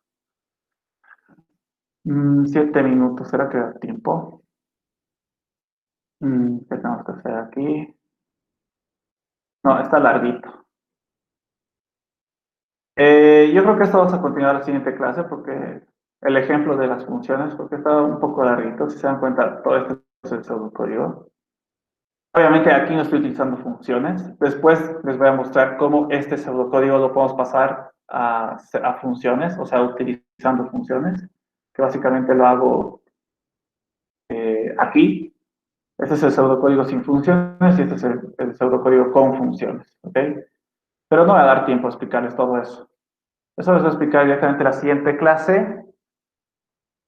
A: 7 minutos, ¿será que da tiempo? ¿Qué tenemos que hacer aquí? No, está larguito. Yo creo que esto vamos a continuar la siguiente clase porque el ejemplo de las funciones, porque está un poco larguito, si se dan cuenta, todo esto es el pseudocódigo. Obviamente aquí no estoy utilizando funciones. Después les voy a mostrar cómo este pseudocódigo lo podemos pasar a funciones, o sea, utilizando funciones, que básicamente lo hago aquí. Este es el pseudocódigo sin funciones y este es el pseudocódigo con funciones, ¿ok? Pero no voy a dar tiempo a explicarles todo eso. Eso les voy a explicar directamente en la siguiente clase.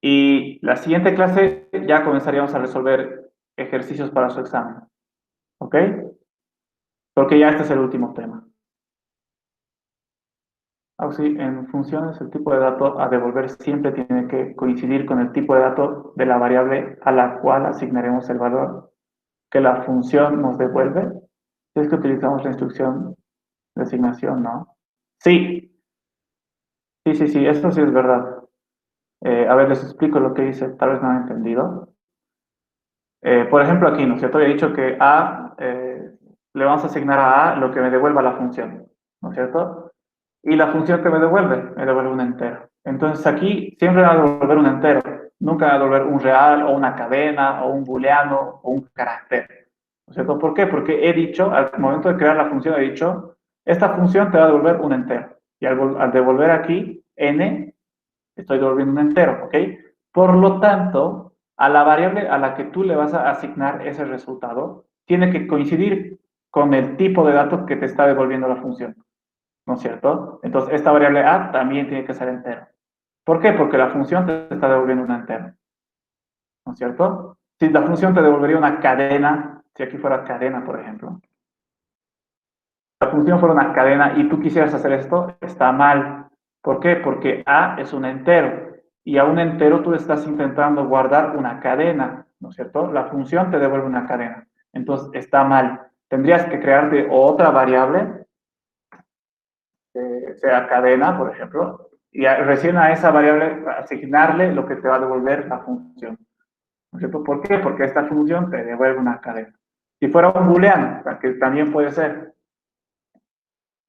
A: Y la siguiente clase ya comenzaríamos a resolver ejercicios para su examen, ¿ok? Porque ya este es el último tema. Así, en funciones, el tipo de dato a devolver siempre tiene que coincidir con el tipo de dato de la variable a la cual asignaremos el valor que la función nos devuelve. Si es que utilizamos la instrucción de asignación, ¿no? Sí, sí, esto sí es verdad. A ver, les explico lo que dice, tal vez no han entendido. Por ejemplo, aquí, ¿no es cierto? He dicho que le vamos a asignar a lo que me devuelva la función, ¿no es cierto? Y la función que me devuelve un entero. Entonces aquí siempre me va a devolver un entero, nunca me va a devolver un real o una cadena o un booleano o un carácter, ¿no es cierto? ¿Por qué? Porque he dicho, al momento de crear la función, he dicho, esta función te va a devolver un entero. Y al devolver aquí n, estoy devolviendo un entero, ¿ok? Por lo tanto, a la variable a la que tú le vas a asignar ese resultado, tiene que coincidir con el tipo de datos que te está devolviendo la función, ¿no es cierto? Entonces, esta variable a también tiene que ser entero. ¿Por qué? Porque la función te está devolviendo un entero, ¿no es cierto? Si la función te devolvería una cadena, si aquí fuera cadena, por ejemplo, la función fuera una cadena y tú quisieras hacer esto, está mal. ¿Por qué? Porque A es un entero y a un entero tú estás intentando guardar una cadena, ¿no es cierto? La función te devuelve una cadena. Entonces está mal. Tendrías que crearte otra variable, sea cadena, por ejemplo, y recién a esa variable asignarle lo que te va a devolver la función. ¿No es cierto? ¿Por qué? Porque esta función te devuelve una cadena. Si fuera un booleano, que también puede ser,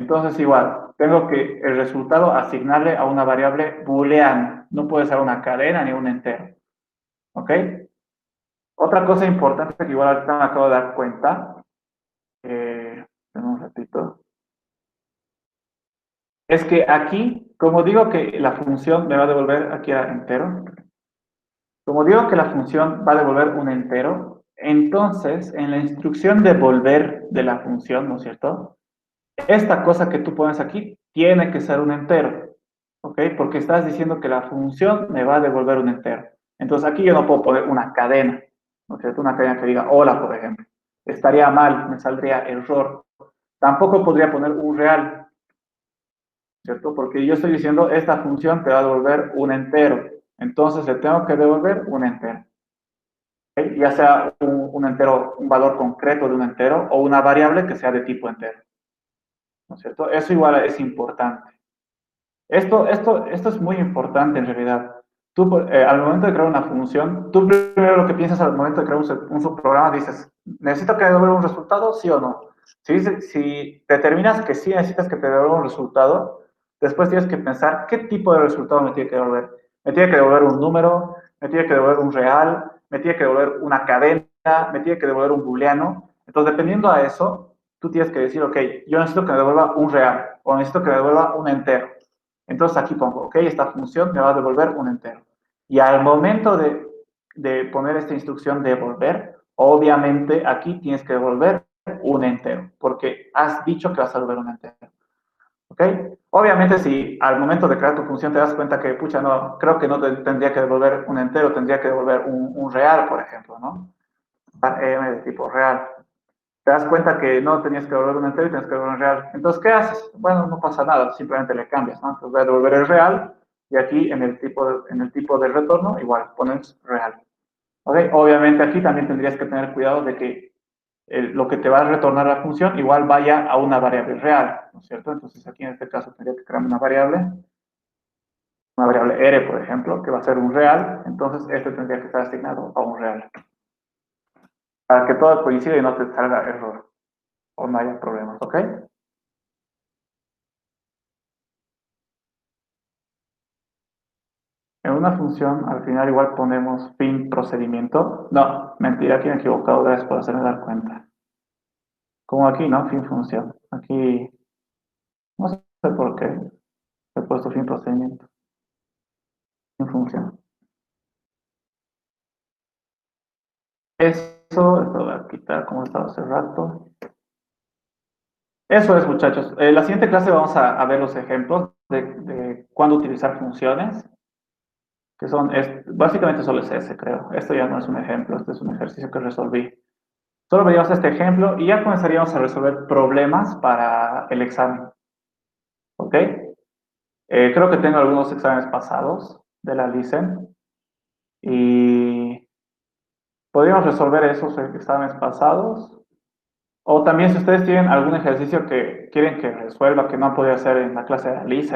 A: entonces igual, tengo que el resultado asignarle a una variable booleana. No puede ser una cadena ni un entero. ¿Ok? Otra cosa importante que igual ahorita me acabo de dar cuenta, en un ratito, es que aquí, como digo que la función me va a devolver aquí a entero, como digo que la función va a devolver un entero, entonces en la instrucción devolver de la función, ¿no es cierto? Esta cosa que tú pones aquí tiene que ser un entero, ¿ok? Porque estás diciendo que la función me va a devolver un entero. Entonces aquí yo no puedo poner una cadena, ¿no es cierto? Una cadena que diga hola, por ejemplo. Estaría mal, me saldría error. Tampoco podría poner un real, ¿cierto? Porque yo estoy diciendo esta función te va a devolver un entero. Entonces le tengo que devolver un entero. ¿Ok? Ya sea un entero, un valor concreto de un entero o una variable que sea de tipo entero, ¿no es cierto? Eso igual es importante. Esto es muy importante en realidad. Tú, al momento de crear una función, tú primero lo que piensas al momento de crear un subprograma, dices, ¿necesito que devuelva un resultado? ¿Sí o no? Si determinas que sí necesitas que te devuelva un resultado, después tienes que pensar qué tipo de resultado me tiene que devolver. Me tiene que devolver un número, me tiene que devolver un real, me tiene que devolver una cadena, me tiene que devolver un booleano. Entonces, dependiendo a eso, tú tienes que decir, ok, yo necesito que me devuelva un real o necesito que me devuelva un entero. Entonces aquí pongo, ok, esta función me va a devolver un entero. Y al momento de poner esta instrucción de devolver, obviamente aquí tienes que devolver un entero, porque has dicho que vas a devolver un entero. ¿Ok? Obviamente si al momento de crear tu función te das cuenta que, pucha, no, creo que no tendría que devolver un entero, tendría que devolver un real, por ejemplo, ¿no? M de tipo real. Te das cuenta que no tenías que devolver un entero y tienes que devolver un real. Entonces, ¿qué haces? Bueno, no pasa nada, simplemente le cambias, ¿no? Entonces voy a devolver el real y aquí en el tipo de retorno igual pones real. ¿Ok? Obviamente aquí también tendrías que tener cuidado de que lo que te va a retornar la función igual vaya a una variable real, ¿no es cierto? Entonces aquí en este caso tendría que crear una variable r, por ejemplo, que va a ser un real, entonces este tendría que estar asignado a un real, para que todo coincida y no te salga error o no haya problemas, ¿ok? En una función, al final igual ponemos fin procedimiento. No, mentira, aquí me he equivocado, gracias por hacerme dar cuenta. Como aquí, ¿no? Fin función. Aquí, no sé por qué, he puesto fin procedimiento, fin función. Esto lo voy a quitar como estaba hace rato. Eso es, muchachos. En la siguiente clase vamos a ver los ejemplos de cuándo utilizar funciones, que son, básicamente solo es ese, creo. Esto ya no es un ejemplo, este es un ejercicio que resolví. Solo veríamos este ejemplo y ya comenzaríamos a resolver problemas para el examen. ¿Ok? Creo que tengo algunos exámenes pasados de la LICEN y podríamos resolver esos exámenes pasados. O también si ustedes tienen algún ejercicio que quieren que resuelva, que no han podido hacer en la clase de la LICEN,